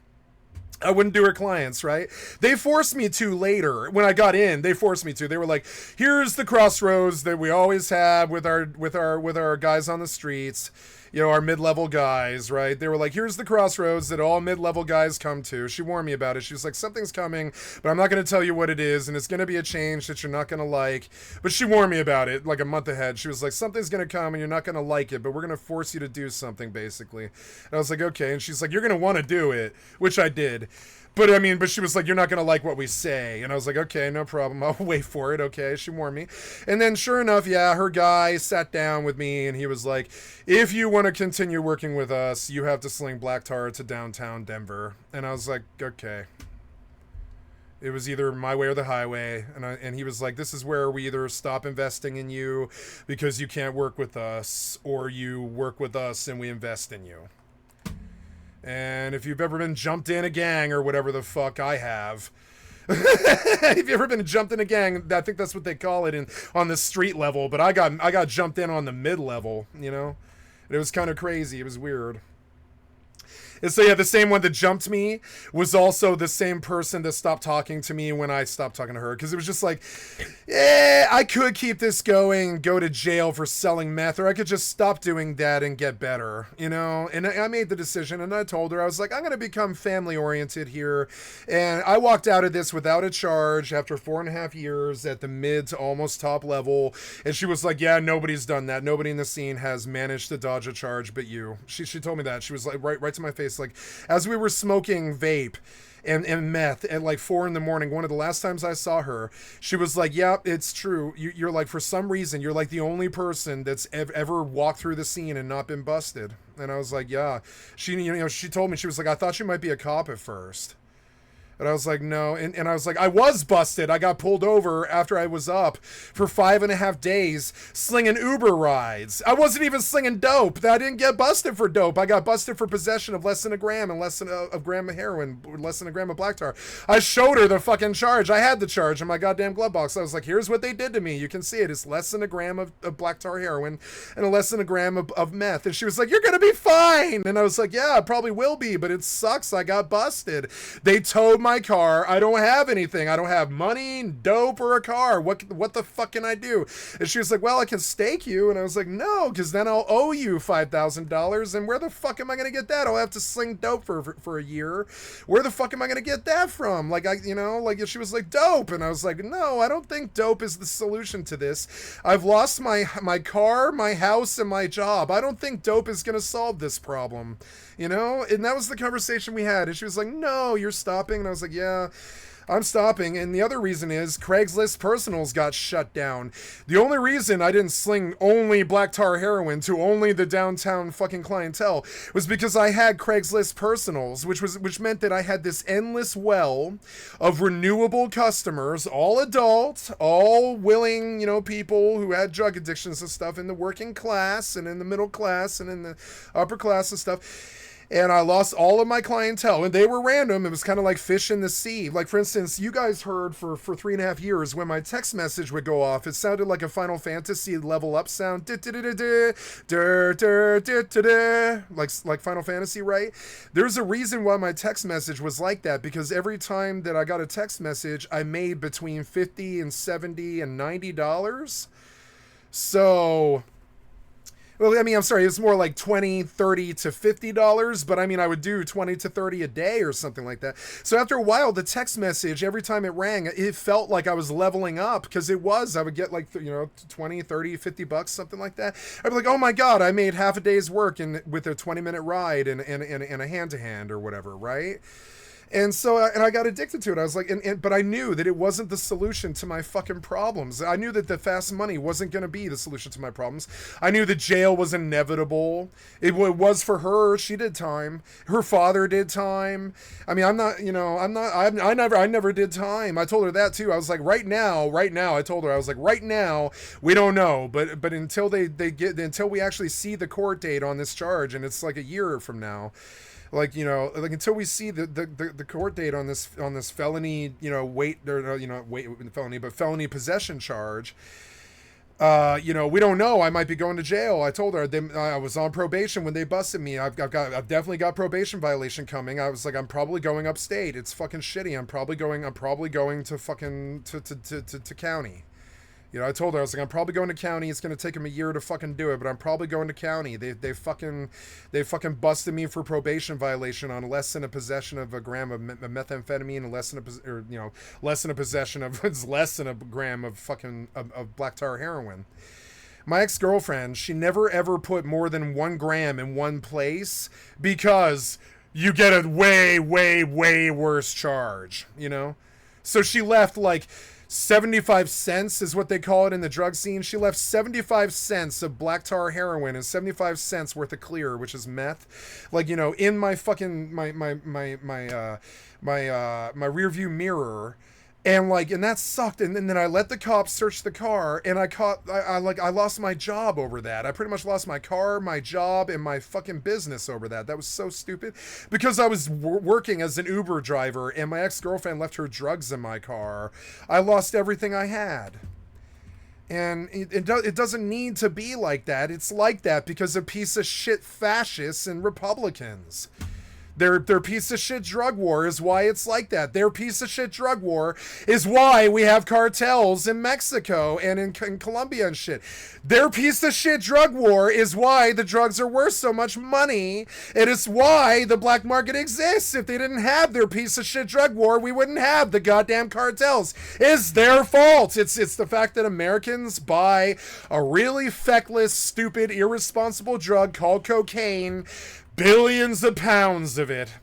I wouldn't do her clients, right? They forced me to later. When I got in, they forced me to. They were like, here's the crossroads that we always have with our guys on the streets. You know, our mid-level guys, right? They were like, here's the crossroads that all mid-level guys come to. She warned me about it. She was like, something's coming, but I'm not going to tell you what it is, and it's going to be a change that you're not going to like. But she warned me about it like a month ahead. She was like, something's going to come, and you're not going to like it, but we're going to force you to do something, basically. And I was like, okay. And she's like, you're going to want to do it, which I did. But she was like, you're not going to like what we say. And I was like, okay, no problem. I'll wait for it. Okay. She warned me. And then sure enough, yeah, her guy sat down with me and he was like, if you want to continue working with us, you have to sling black tar to downtown Denver. And I was like, okay. It was either my way or the highway. And he was like, this is where we either stop investing in you because you can't work with us, or you work with us and we invest in you. And if you've ever been jumped in a gang or whatever the fuck I have, if you've ever been jumped in a gang, I think that's what they call it on the street level. But I got jumped in on the mid level, you know. And it was kind of crazy. It was weird. And so yeah, the same one that jumped me was also the same person that stopped talking to me when I stopped talking to her. Because it was just like, I could keep this going and go to jail for selling meth, or I could just stop doing that and get better, you know? And I made the decision, and I told her, I was like, I'm going to become family oriented here. And I walked out of this without a charge after 4.5 years at the mid to almost top level. And she was like, yeah, nobody's done that. Nobody in the scene has managed to dodge a charge but you. She told me that. She was like, right to my face. Like, as we were smoking vape and meth at like 4 a.m, one of the last times I saw her, she was like, yeah, it's true. You're like, for some reason, you're like the only person that's ever walked through the scene and not been busted. And I was like, yeah. She told me, she was like, I thought you might be a cop at first. And I was like, no. And I was like, I was busted. I got pulled over after I was up for 5.5 days slinging Uber rides. I wasn't even slinging dope. I didn't get busted for dope. I got busted for possession of less than a gram and less than a gram of heroin, less than a gram of black tar. I showed her the fucking charge. I had the charge in my goddamn glove box. I was like, here's what they did to me. You can see it. It's less than a gram of black tar heroin and less than a gram of meth. And she was like, you're going to be fine. And I was like, yeah, I probably will be, but it sucks. I got busted. They towed my my car. I don't have anything. I don't have money, dope, or a car. What the fuck can I do? And she was like, well, I can stake you. And I was like, no, because then I'll owe you $5,000. And where the fuck am I going to get that? I'll have to sling dope for a year. Where the fuck am I going to get that from? Like, she was like, dope. And I was like, no, I don't think dope is the solution to this. I've lost my car, my house, and my job. I don't think dope is going to solve this problem. And that was the conversation we had. And she was like, no, you're stopping. And I was like, yeah, I'm stopping. And the other reason is Craigslist Personals got shut down. The only reason I didn't sling only black tar heroin to only the downtown fucking clientele was because I had Craigslist Personals, which meant that I had this endless well of renewable customers, all adult, all willing, people who had drug addictions and stuff in the working class and in the middle class and in the upper class and stuff. And I lost all of my clientele, and they were random. It was kind of like fish in the sea. Like, for instance, you guys heard for 3.5 years when my text message would go off, it sounded like a Final Fantasy level up sound. Like Final Fantasy, right? There's a reason why my text message was like that, because every time that I got a text message, I made between $50 and $70 and $90. So... Well, I mean, I'm sorry, it's more like $20, $30 to $50, but I mean, I would do 20 to 30 a day or something like that. So after a while, the text message, every time it rang, it felt like I was leveling up, because it was. I would get like, 20, 30, $50, something like that. I'd be like, oh my God, I made half a day's work with a 20-minute ride and a hand-to-hand or whatever, right? And so, I got addicted to it. I was like, but I knew that it wasn't the solution to my fucking problems. I knew that the fast money wasn't going to be the solution to my problems. I knew that jail was inevitable. It was for her. She did time. Her father did time. I mean, I never did time. I told her that too. I was like, right now, I told her, I was like, right now, we don't know. But until until we actually see the court date on this charge, and it's like a year from now, like until we see the court date on this felony, felony possession charge, we don't know. I might be going to jail. I told her I was on probation when they busted me. I've definitely got probation violation coming. I was like, I'm probably going upstate. It's fucking shitty. I'm probably going to fucking to county. I told her, I was like, I'm probably going to county. It's going to take them a year to fucking do it, but I'm probably going to county. They fucking busted me for probation violation on less than a possession of a gram of methamphetamine and less than a possession of it's less than a gram of fucking of black tar heroin. My ex-girlfriend, she never ever put more than 1 gram in one place, because you get a way, way, way worse charge, So she left like 75 cents is what they call it in the drug scene. She left 75 cents of black tar heroin and 75 cents worth of clear, which is meth, in my fucking my rear view mirror. And that sucked. And then I let the cops search the car, and I lost my job over that. I pretty much lost my car, my job, and my fucking business over that. That was so stupid, because I was working as an Uber driver, and my ex-girlfriend left her drugs in my car. I lost everything I had. And it doesn't need to be like that. It's like that because of piece of shit fascists and Republicans. Their piece of shit drug war is why it's like that. Their piece of shit drug war is why we have cartels in Mexico and in Colombia and shit. Their piece of shit drug war is why the drugs are worth so much money. It is why the black market exists. If they didn't have their piece of shit drug war, we wouldn't have the goddamn cartels. It's their fault. It's the fact that Americans buy a really feckless, stupid, irresponsible drug called cocaine, billions of pounds of it,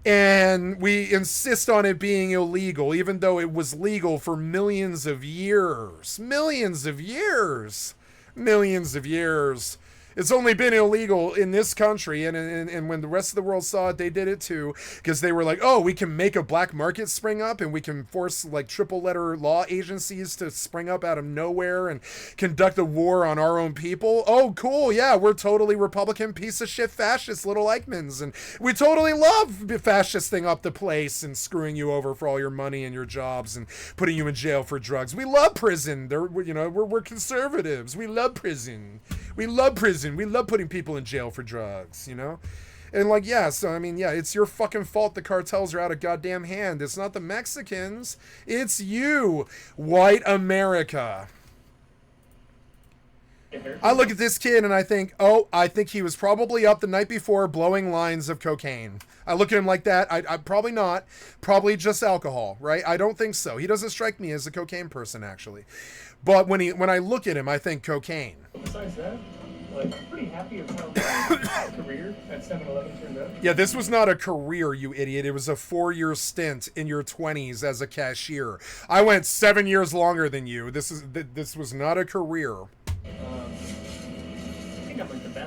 and we insist on it being illegal, even though it was legal for millions of years. It's only been illegal in this country, and when the rest of the world saw it, they did it too, because they were like, oh, we can make a black market spring up, and we can force like triple letter law agencies to spring up out of nowhere and conduct a war on our own people. Oh, cool, yeah, we're totally Republican piece of shit fascist little Eichmanns, and we totally love fascisting up the place and screwing you over for all your money and your jobs and putting you in jail for drugs. We love prison. We're conservatives. We love prison. We love putting people in jail for drugs, And And like, yeah, so I mean, yeah, it's your fucking fault the cartels are out of goddamn hand. It's not the Mexicans. It's you, white America. I look at this kid and I think, oh, I think he was probably up the night before blowing lines of cocaine. I look at him like that. I probably not. Probably just alcohol, right? I don't think so. He doesn't strike me as a cocaine person, actually. But when I look at him, I think cocaine. Besides that, like, I'm pretty happy with how my career at 7-Eleven turned out. Yeah, this was not a career, you idiot. It was a 4-year stint in your 20s as a cashier. I went 7 years longer than you. This was not a career.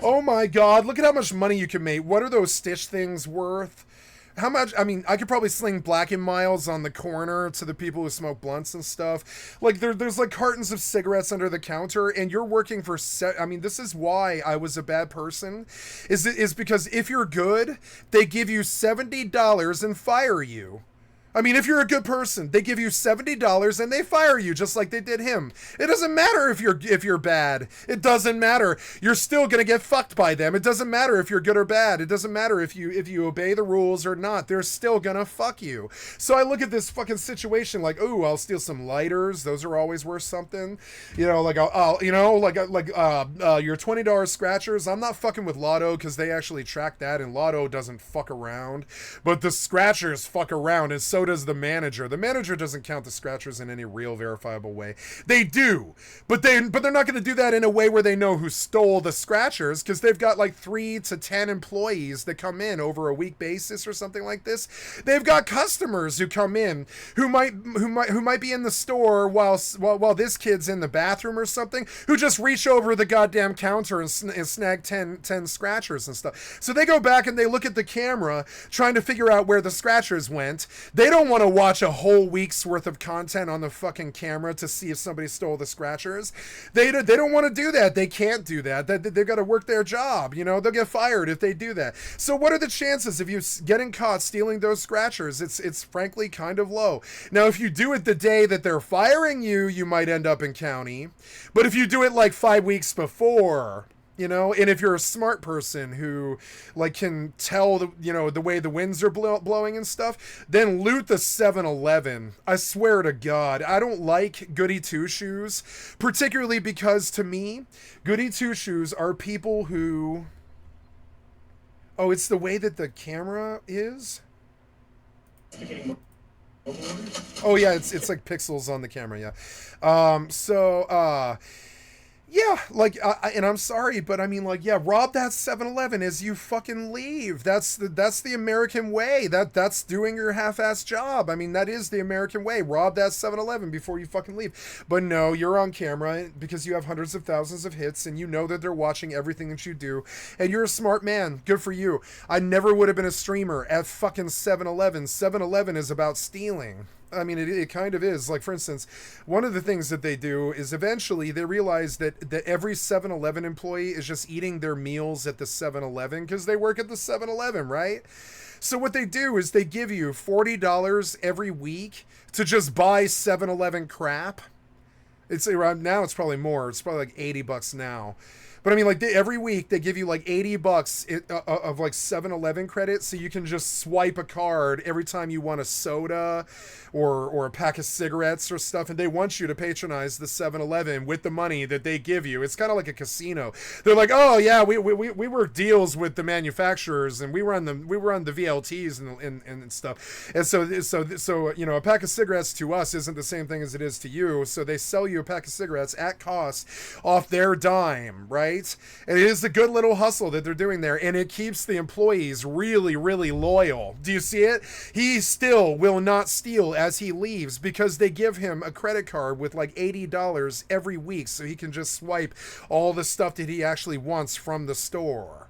Oh my god, look at how much money you can make. What are those Stitch things worth? How much? I mean, I could probably sling Black and Miles on the corner to the people who smoke blunts and stuff. Like, there's like cartons of cigarettes under the counter, and you're working for I mean, this is why I was a bad person. Is because if you're good, they give you $70 and fire you. I mean, if you're a good person, they give you $70 and they fire you just like they did him. It doesn't matter if you're bad. It doesn't matter. You're still gonna get fucked by them. It doesn't matter if you're good or bad. It doesn't matter if you obey the rules or not. They're still gonna fuck you. So I look at this fucking situation like, ooh, I'll steal some lighters. Those are always worth something. You know, like I'll you know, like your $20 scratchers. I'm not fucking with Lotto because they actually track that, and Lotto doesn't fuck around. But the scratchers fuck around, and so does the manager. The manager doesn't count the scratchers in any real verifiable way. They do, but they're not going to do that in a way where they know who stole the scratchers, because they've got like 3 to 10 employees that come in over a week basis or something like this. They've got customers who come in who might be in the store while this kid's in the bathroom or something, who just reach over the goddamn counter and snag 10 scratchers and stuff. So they go back and they look at the camera trying to figure out where the scratchers went. They don't want to watch a whole week's worth of content on the fucking camera to see if somebody stole the scratchers. They don't want to do that. They can't do that. They've got to work their job. You know, they'll get fired if they do that. So what are the chances of you getting caught stealing those scratchers? It's frankly kind of low. Now, if you do it the day that they're firing you, you might end up in county. But if you do it like 5 weeks before, you know, and if you're a smart person who like can tell the way the winds are blowing and stuff, then loot the 7-Eleven. I swear to God, I don't like goody two shoes, particularly because to me, goody two shoes are people who, oh, it's the way that the camera is. Oh yeah, it's like pixels on the camera. Yeah. Yeah, like, and I'm sorry, but I mean, like, yeah, rob that 7-Eleven as you fucking leave. That's the American way. That's doing your half-ass job. I mean, that is the American way. Rob that 7-Eleven before you fucking leave. But no, you're on camera because you have hundreds of thousands of hits, and you know that they're watching everything that you do, and you're a smart man. Good for you. I never would have been a streamer at fucking 7-Eleven. 7-Eleven is about stealing. I mean, it kind of is. Like, for instance, one of the things that they do is eventually they realize that every 7-Eleven employee is just eating their meals at the 7-Eleven because they work at the 7-Eleven, right? So what they do is they give you $40 every week to just buy 7-Eleven crap. It's around now. It's probably more. It's probably like $80 now. But I mean, like, every week they give you like $80 of like 7-Eleven credit, so you can just swipe a card every time you want a soda or a pack of cigarettes or stuff, and they want you to patronize the 7-Eleven with the money that they give you. It's kind of like a casino. They're like, oh yeah, we work deals with the manufacturers, and we run the VLTs and stuff. And so you know, a pack of cigarettes to us isn't the same thing as it is to you. So they sell you a pack of cigarettes at cost off their dime, right? And it is a good little hustle that they're doing there, and it keeps the employees really, really loyal. Do you see it? He still will not steal as he leaves because they give him a credit card with like $80 every week so he can just swipe all the stuff that he actually wants from the store.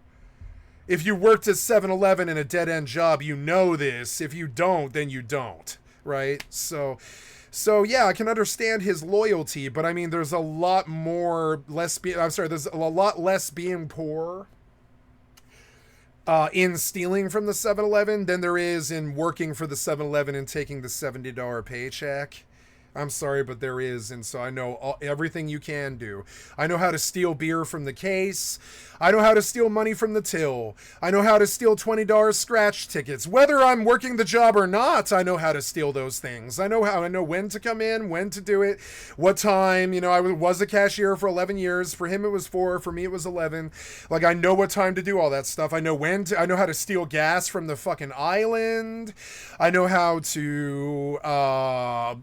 If you worked at 7-Eleven in a dead-end job, you know this. If you don't, then you don't, right? So yeah, I can understand his loyalty, but I mean, there's a lot there's a lot less being poor in stealing from the 7-Eleven than there is in working for the 7-Eleven and taking the $70 paycheck. I'm sorry, but there is, and so I know everything you can do. I know how to steal beer from the case. I know how to steal money from the till. I know how to steal $20 scratch tickets. Whether I'm working the job or not, I know how to steal those things. I know when to come in, when to do it, what time. You know, I was a cashier for 11 years. For him, it was 4. For me, it was 11. Like, I know what time to do all that stuff. I know how to steal gas from the fucking island. I know how to,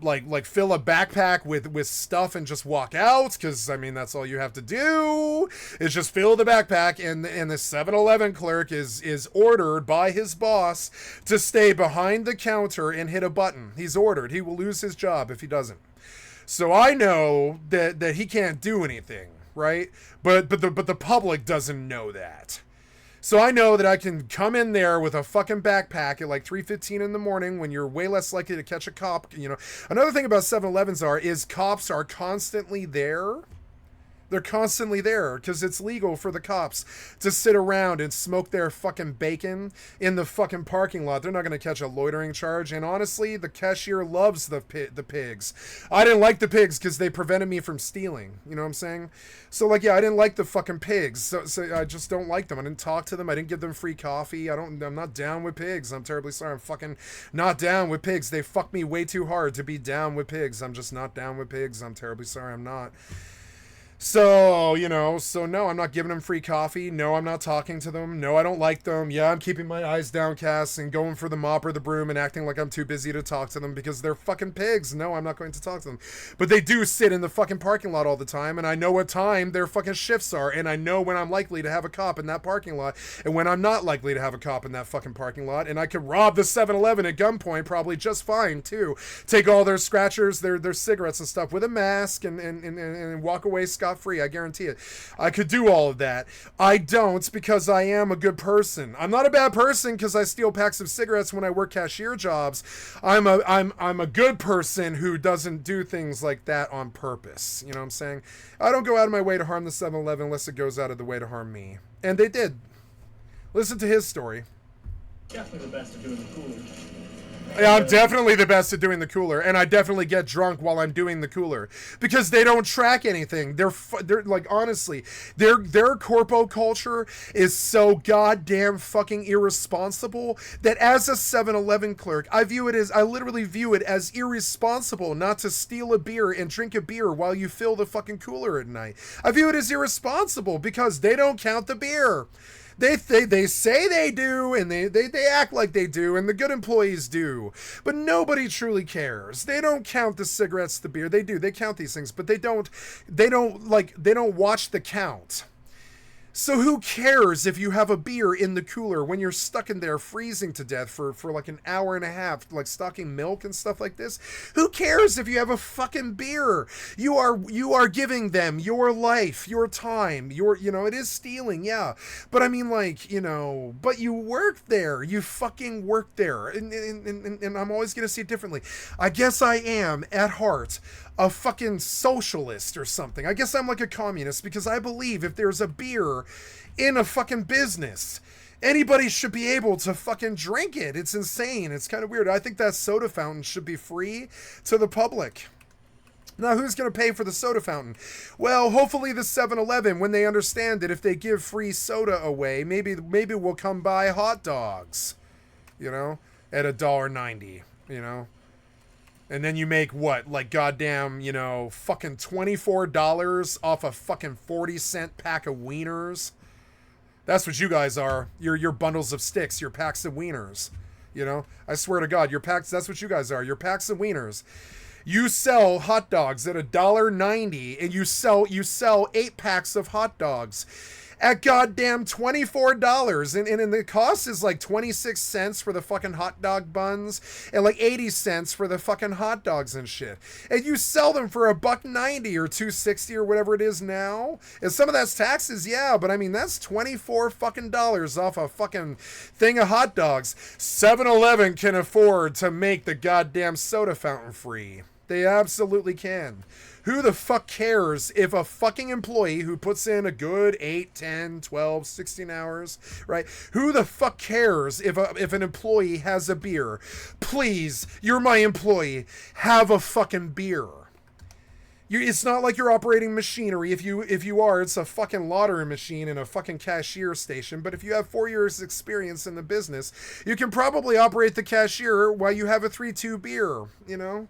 like fill a backpack with stuff and just walk out, because I mean that's all you have to do is just fill the backpack, and the 7-Eleven clerk is ordered by his boss to stay behind the counter and hit a button. He's ordered. He will lose his job if he doesn't. So I know that he can't do anything, right? But the public doesn't know that. So I know that I can come in there with a fucking backpack at like 3:15 in the morning when you're way less likely to catch a cop. You know, another thing about 7-Elevens is cops are constantly there. They're constantly there because it's legal for the cops to sit around and smoke their fucking bacon in the fucking parking lot. They're not going to catch a loitering charge. And honestly, the cashier loves the pigs. I didn't like the pigs because they prevented me from stealing. You know what I'm saying? So, like, yeah, I didn't like the fucking pigs. So I just don't like them. I didn't talk to them. I didn't give them free coffee. I'm not down with pigs. I'm terribly sorry. I'm fucking not down with pigs. They fucked me way too hard to be down with pigs. I'm just not down with pigs. I'm terribly sorry. I'm not. So, you know, no, I'm not giving them free coffee. No, I'm not talking to them. No, I don't like them. Yeah, I'm keeping my eyes downcast and going for the mop or the broom and acting like I'm too busy to talk to them because they're fucking pigs. No, I'm not going to talk to them. But they do sit in the fucking parking lot all the time, and I know what time their fucking shifts are, and I know when I'm likely to have a cop in that parking lot and when I'm not likely to have a cop in that fucking parking lot, and I could rob the 7-Eleven at gunpoint probably just fine, too. Take all their scratchers, their cigarettes and stuff with a mask and walk away scot-free. I guarantee it. I could do all of that. I don't because I am a good person. I'm not a bad person because I steal packs of cigarettes when I work cashier jobs. I'm a good person who doesn't do things like that on purpose. You know what I'm saying? I don't go out of my way to harm the 7-Eleven unless it goes out of the way to harm me. And they did. Listen to his story. Definitely the best at doing the cooler. Yeah, I'm definitely the best at doing the cooler, and I definitely get drunk while I'm doing the cooler because they don't track anything. They're like, honestly, their corpo culture is so goddamn fucking irresponsible that as a 7-Eleven clerk, I literally view it as irresponsible not to steal a beer and drink a beer while you fill the fucking cooler at night. I view it as irresponsible because they don't count the beer. They say they do, and they act like they do, and the good employees do. But nobody truly cares. They don't count the cigarettes, the beer. They do. They count these things, but they don't watch the count. So who cares if you have a beer in the cooler when you're stuck in there freezing to death for like an hour and a half, like stocking milk and stuff like this? Who cares if you have a fucking beer? You are giving them your life, your time, it is stealing, yeah. But I mean, like, but you work there. You fucking work there. And I'm always going to see it differently. I guess I am, at heart, a fucking socialist or something. I guess I'm like a communist because I believe if there's a beer in a fucking business, anybody should be able to fucking drink it. It's insane. It's kind of weird. I think that soda fountain should be free to the public. Now, who's going to pay for the soda fountain? Well, hopefully the 7-Eleven, when they understand that if they give free soda away, maybe we'll come buy hot dogs, at $1.90, And then you make what? Like goddamn, fucking $24 off a fucking 40-cent pack of wieners. That's what you guys are. You're bundles of sticks. You're packs of wieners. I swear to God, that's what you guys are. You're packs of wieners. You sell hot dogs at $1.90 and you sell 8 packs of hot dogs at goddamn $24, and the cost is like 26 cents for the fucking hot dog buns and like 80 cents for the fucking hot dogs and shit, and you sell them for $1.90 or $2.60 or whatever it is now, and some of that's taxes, yeah, but I mean that's 24 fucking dollars off a fucking thing of hot dogs. 7-Eleven can afford to make the goddamn soda fountain free. They absolutely can. Who the fuck cares if a fucking employee who puts in a good 8, 10, 12, 16 hours, right? Who the fuck cares if an employee has a beer? Please, you're my employee. Have a fucking beer. It's not like you're operating machinery. If you are, it's a fucking lottery machine in a fucking cashier station. But if you have 4 years experience in the business, you can probably operate the cashier while you have a 3-2 beer, you know?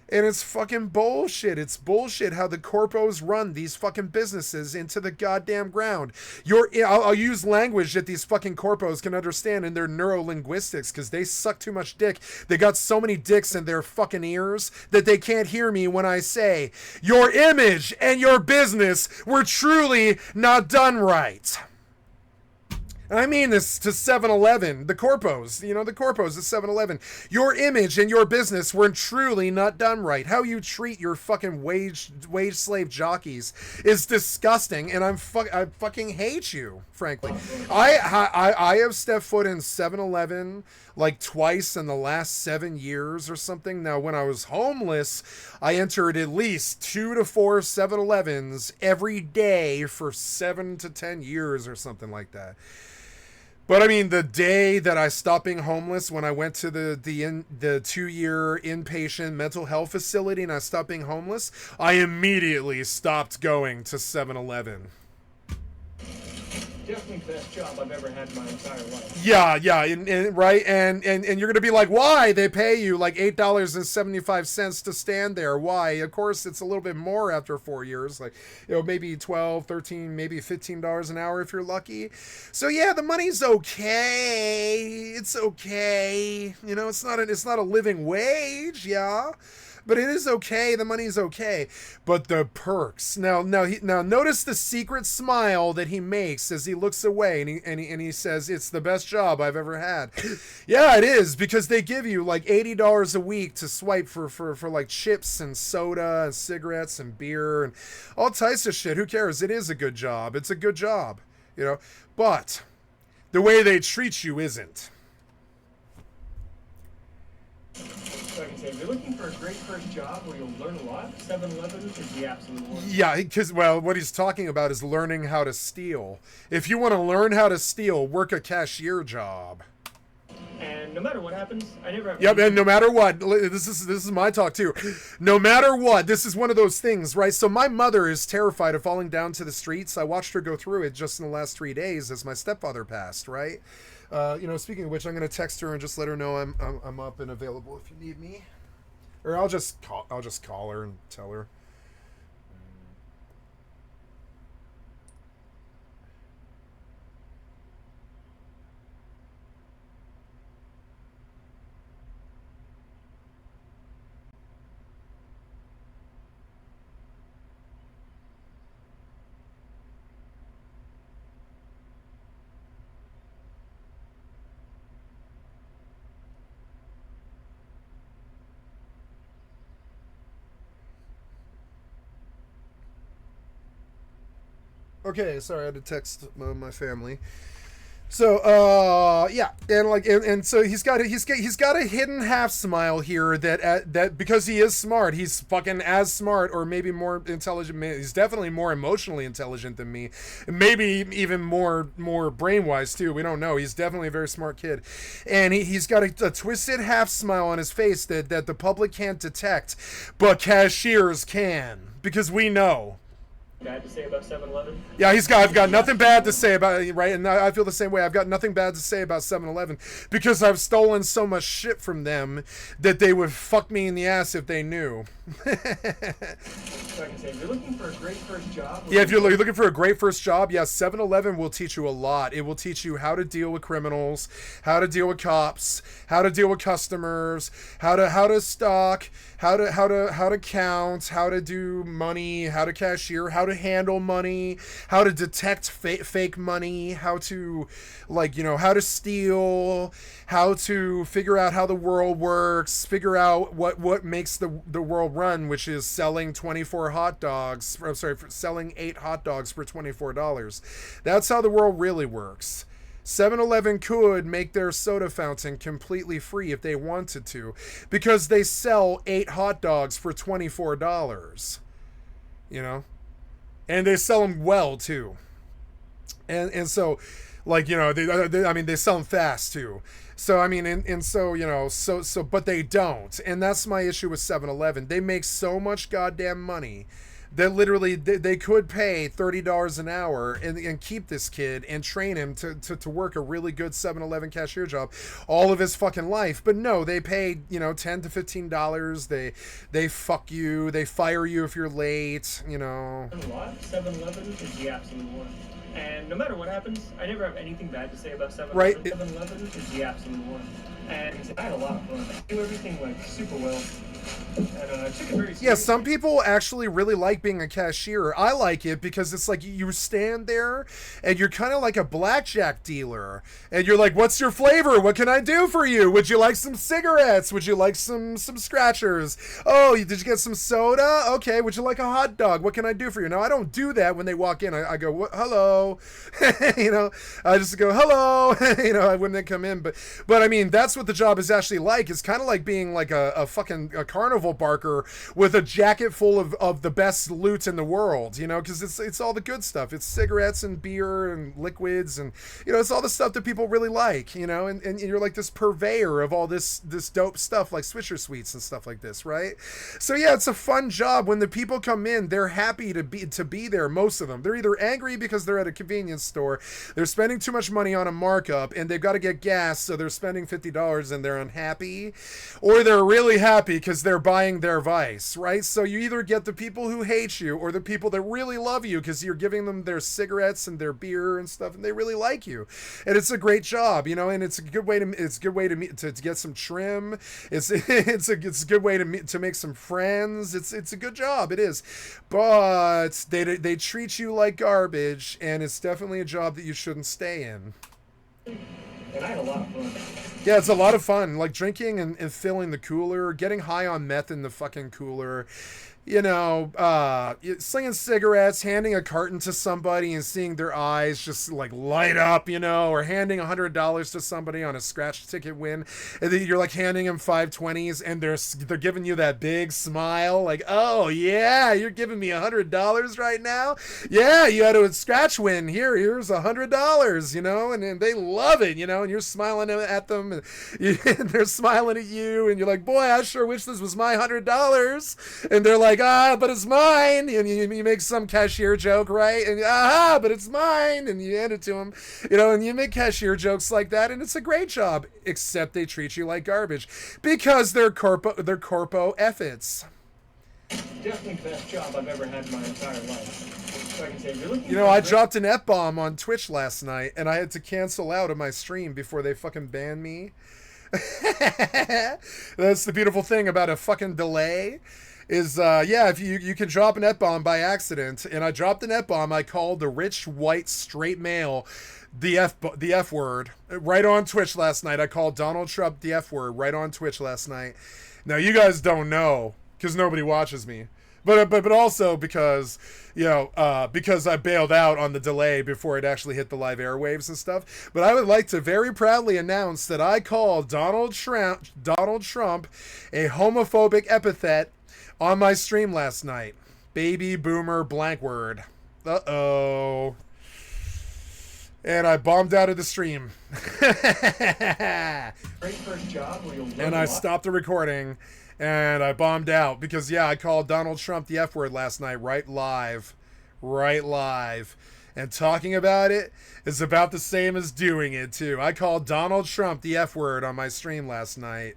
And it's fucking bullshit. It's bullshit how the corpos run these fucking businesses into the goddamn ground. I'll use language that these fucking corpos can understand in their neurolinguistics because they suck too much dick. They got so many dicks in their fucking ears that they can't hear me when I say, your image and your business were truly not done right. And I mean this to 7-Eleven, the corpos, the corpos at 7-Eleven. Your image and your business were truly not done right. How you treat your fucking wage slave jockeys is disgusting, and I fucking hate you, frankly. I have stepped foot in 7-Eleven like twice in the last 7 years or something. Now, when I was homeless, I entered at least 2 to 4 7-Elevens every day for 7 to 10 years or something like that. But I mean, the day that I stopped being homeless, when I went to the 2-year inpatient mental health facility and I stopped being homeless, I immediately stopped going to 7-Eleven. Definitely the best job I've ever had in my entire life. Yeah, right, and you're gonna be like, why? They pay you like $8.75 to stand there. Why? Of course, it's a little bit more after 4 years, like maybe $12, $13, maybe $15 an hour if you're lucky. So yeah, the money's okay. It's okay. It's not a living wage. Yeah. But it is okay. The money's okay. But the perks. Now notice the secret smile that he makes as he looks away and he says, it's the best job I've ever had. Yeah, it is, because they give you like $80 a week to swipe for like chips and soda and cigarettes and beer and all types of shit. Who cares? It is a good job. It's a good job, But the way they treat you isn't. Like I say, if you're looking for a great first job where you'll learn a lot, 7-Eleven is the absolute one. Yeah, because, what he's talking about is learning how to steal. If you want to learn how to steal, work a cashier job. And no matter what happens, I never have... Yep, and no matter what, this is my talk too. No matter what, this is one of those things, right? So my mother is terrified of falling down to the streets. I watched her go through it just in the last 3 days as my stepfather passed, right? Speaking of which, I'm gonna text her and just let her know I'm up and available if you need me, or I'll just call her and tell her. Okay, sorry, I had to text my family. So, yeah, and so he's got a hidden half smile here that because he is smart, he's fucking as smart or maybe more intelligent. He's definitely more emotionally intelligent than me, maybe even more brainwise too. We don't know. He's definitely a very smart kid, and he's got a twisted half smile on his face that the public can't detect, but cashiers can, because we know. Bad to say about 7-Eleven? Yeah, I've got nothing bad to say about it, right? And I feel the same way. I've got nothing bad to say about 7-Eleven because I've stolen so much shit from them that they would fuck me in the ass if they knew. Like I say, if you're looking for a great first job... Yeah, if you're looking for a great first job, yeah, 7-Eleven will teach you a lot. It will teach you how to deal with criminals, how to deal with cops, how to deal with customers, how to stock, how to count, how to do money, how to cashier, how to handle money, how to detect fake money, how to how to steal, how to figure out how the world works, figure out what makes the world run, which is selling 24 hot dogs. I'm sorry, selling 8 hot dogs for $24. That's how the world really works. 7-Eleven could make their soda fountain completely free if they wanted to, because they sell 8 hot dogs for $24, you know, and they sell them well too, and so, like, you know, I mean, they sell them fast too. So I mean, and so, you know, so but they don't, and that's my issue with 7-Eleven. They make so much goddamn money that literally they could pay $30 an hour and keep this kid and train him to work a really good 7-Eleven cashier job all of his fucking life. But no, they pay, you know, $10 to $15. They fuck you. They fire you if you're late, you know. 7-Eleven is the absolute one. And no matter what happens, I never have anything bad to say about 7-Eleven. Right. 7-Eleven is the absolute one. And I had a lot of fun. I do everything like super well. And I took it very seriously. Yeah, some people actually really like being a cashier. I like it because it's like you stand there and you're kind of like a blackjack dealer. And you're like, what's your flavor? What can I do for you? Would you like some cigarettes? Would you like some scratchers? Oh, did you get some soda? Okay, would you like a hot dog? What can I do for you? Now, I don't do that when they walk in. I go, what? Hello. You know, I just go, hello. You know, when they come in. But I mean, that's what the job is actually like. It's kind of like being like a fucking carnival barker with a jacket full of the best loot in the world, you know, because it's all the good stuff. It's cigarettes and beer and liquids, and, you know, it's all the stuff that people really like, you know, and you're like this purveyor of all this dope stuff like Swisher Sweets and stuff like this, right? So yeah, it's a fun job. When the people come in, they're happy to be there. Most of them, they're either angry because they're at a convenience store, they're spending too much money on a markup, and they've got to get gas, so they're spending $50 and they're unhappy, or they're really happy because they're buying their vice, right? So you either get the people who hate you or the people that really love you because you're giving them their cigarettes and their beer and stuff, and they really like you. And it's a great job, you know, and it's a good way to get some trim. It's a good way to make some friends. It's a good job. It is. But they treat you like garbage, and it's definitely a job that you shouldn't stay in. And I had a lot of fun. Yeah, it's a lot of fun, like drinking and filling the cooler, getting high on meth in the fucking cooler, you know, slinging cigarettes, handing a carton to somebody and seeing their eyes just like light up, you know, or handing $100 to somebody on a scratch ticket win, and then you're like handing them 520s and they're giving you that big smile, like, oh yeah, you're giving me $100 right now. Yeah, you had a scratch win. Here's $100, you know, and they love it, you know, and you're smiling at them, and they're smiling at you, and you're like, boy, I sure wish this was my $100, and they're like, but it's mine, and you make some cashier joke, right? And but it's mine, and you hand it to them, you know, and you make cashier jokes like that, and it's a great job, except they treat you like garbage because they're corpo efforts. Definitely the best job I've ever had in my entire life. So I can say, you know, I dropped an F-bomb on Twitch last night, and I had to cancel out of my stream before they fucking banned me. That's the beautiful thing about a fucking delay. Is yeah, if you can drop an F-bomb by accident, and I dropped an F-bomb. I called the rich white straight male the F word right on Twitch last night. I called Donald Trump the F word right on Twitch last night. Now you guys don't know because nobody watches me, but also because, you know, because I bailed out on the delay before it actually hit the live airwaves and stuff. But I would like to very proudly announce that I called Donald Trump a homophobic epithet on my stream last night. Baby boomer blank word. Uh-oh. And I bombed out of the stream. Great first job where you'll and I stopped the recording, and I bombed out because, yeah, I called Donald Trump the F word last night, right live. And talking about it is about the same as doing it, too. I called Donald Trump the F word on my stream last night.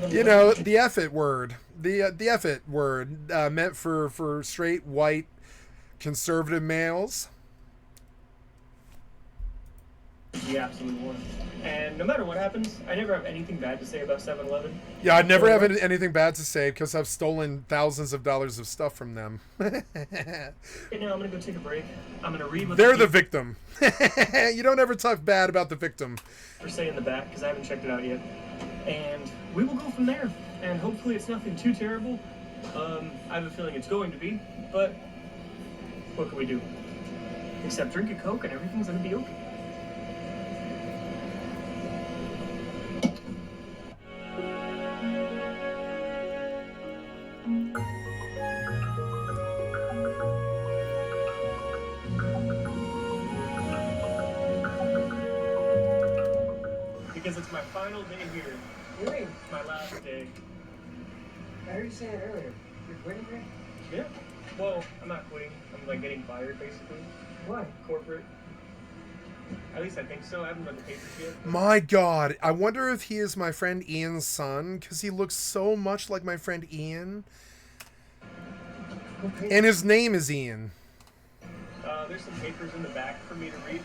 You know, the F-it word. The F-it word meant for straight, white, conservative males. The absolute one. And no matter what happens, I never have anything bad to say about 7-Eleven. Yeah, I never have anything bad to say because I've stolen thousands of dollars of stuff from them. Okay, now I'm going to go take a break. I'm going to read what they're the victim. You don't ever talk bad about the victim. For say in the back, because I haven't checked it out yet. And we will go from there. And hopefully it's nothing too terrible. I have a feeling it's going to be. But what can we do? Except drink a Coke and everything's going to be okay. because it's my final day here. Really? My last day. I heard you say it earlier. You're quitting here? Yeah. Well, I'm not quitting. I'm like getting fired basically. Why? Corporate. At least I think so. I haven't read the papers yet. My God, I wonder if he is my friend Ian's son, because he looks so much like my friend Ian. And his name is Ian. There's some papers in the back for me to read.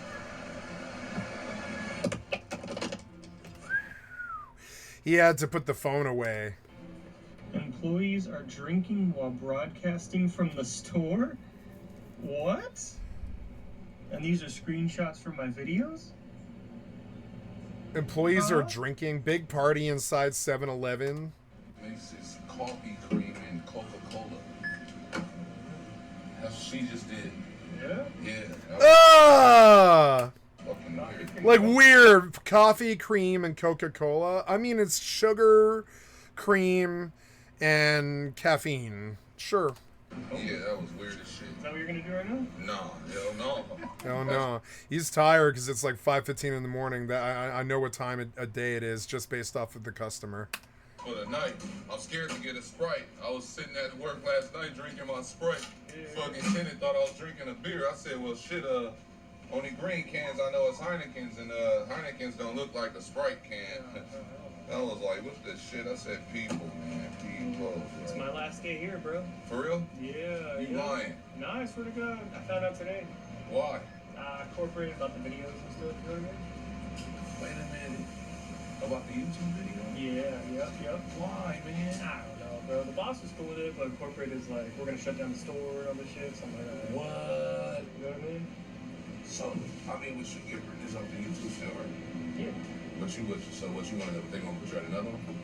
He had to put the phone away. Employees are drinking while broadcasting from the store? What? And these are screenshots from my videos? Employees are drinking. Big party inside 7-Eleven. Makes coffee cream and Coca-Cola. That's what she just did. Yeah? Yeah. Ah! Fucking weird. Like weird. Coffee, cream, and Coca-Cola. I mean, it's sugar, cream, and caffeine. Sure. Yeah, that was weird as shit. Is that what you're gonna do right now? Nah, hell no. Oh no, he's tired because it's like 5:15 in the morning. That I know what time a day it is just based off of the customer. For the night, I'm scared to get a Sprite. I was sitting at work last night drinking my Sprite. Fucking tenant thought I was drinking a beer. I said, well, shit, only green cans I know is Heineken's, and Heineken's don't look like a Sprite can. I was like, what's this shit? I said, people, man, people. It's my last day here, bro. For real? Yeah. You lying? No, I swear to God. I found out today. Why? Corporate about the videos and stuff, you know what I mean? Wait a minute. About the YouTube video? Yeah, yep. Why, man? I don't know, bro. The boss was cool with it, but corporate is like, we're gonna shut down the store and all this shit, something like that. What? You know what I mean? So, I mean, we should get this up to YouTube still, right? Yeah. So what you want to do? They gonna put you at another one?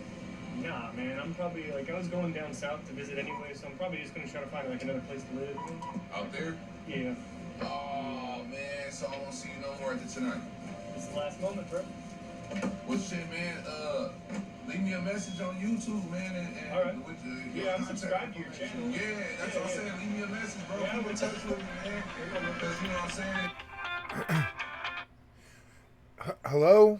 Nah, man. I'm probably, like, I was going down south to visit anyway, so I'm probably just gonna try to find, like, another place to live. You know? Out there? Yeah. Oh, man. So I won't see you no more after tonight. It's the last moment, bro. Well, shit, man. Leave me a message on YouTube, man. And all right. with Yeah, I'm subscribed to your channel. Yeah, that's what I'm saying. Leave me a message, bro. Yeah, Keep in touch with me, man. Because, you know what I'm saying? Hello?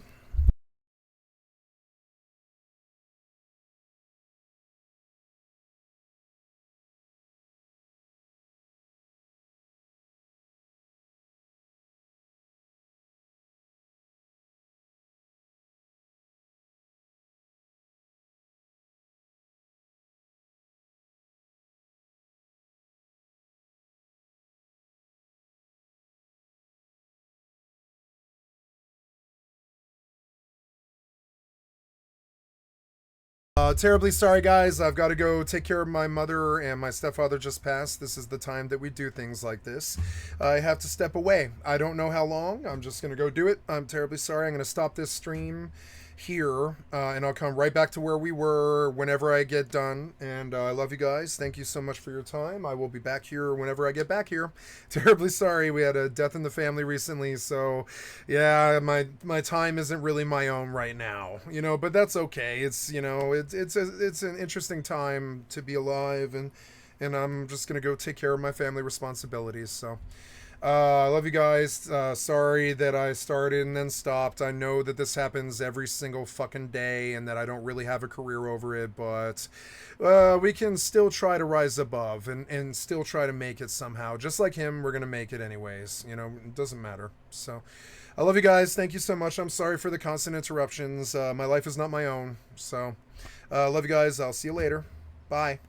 Terribly sorry, guys. I've got to go take care of my mother, and my stepfather just passed. This is the time that we do things like this. I have to step away. I don't know how long. I'm just going to go do it. I'm terribly sorry. I'm going to stop this stream here, and I'll come right back to where we were whenever I get done. And I love you guys. Thank you so much for your time. I will be back here whenever I get back here. Terribly sorry. We had a death in the family recently, so yeah, my time isn't really my own right now, you know, but that's okay. It's, you know, it's an interesting time to be alive, and I'm just gonna go take care of my family responsibilities. So I love you guys. Sorry that I started and then stopped. I know that this happens every single fucking day and that I don't really have a career over it, but we can still try to rise above and still try to make it somehow. Just like him, we're going to make it anyways. You know, it doesn't matter. So I love you guys. Thank you so much. I'm sorry for the constant interruptions. My life is not my own. So love you guys. I'll see you later. Bye.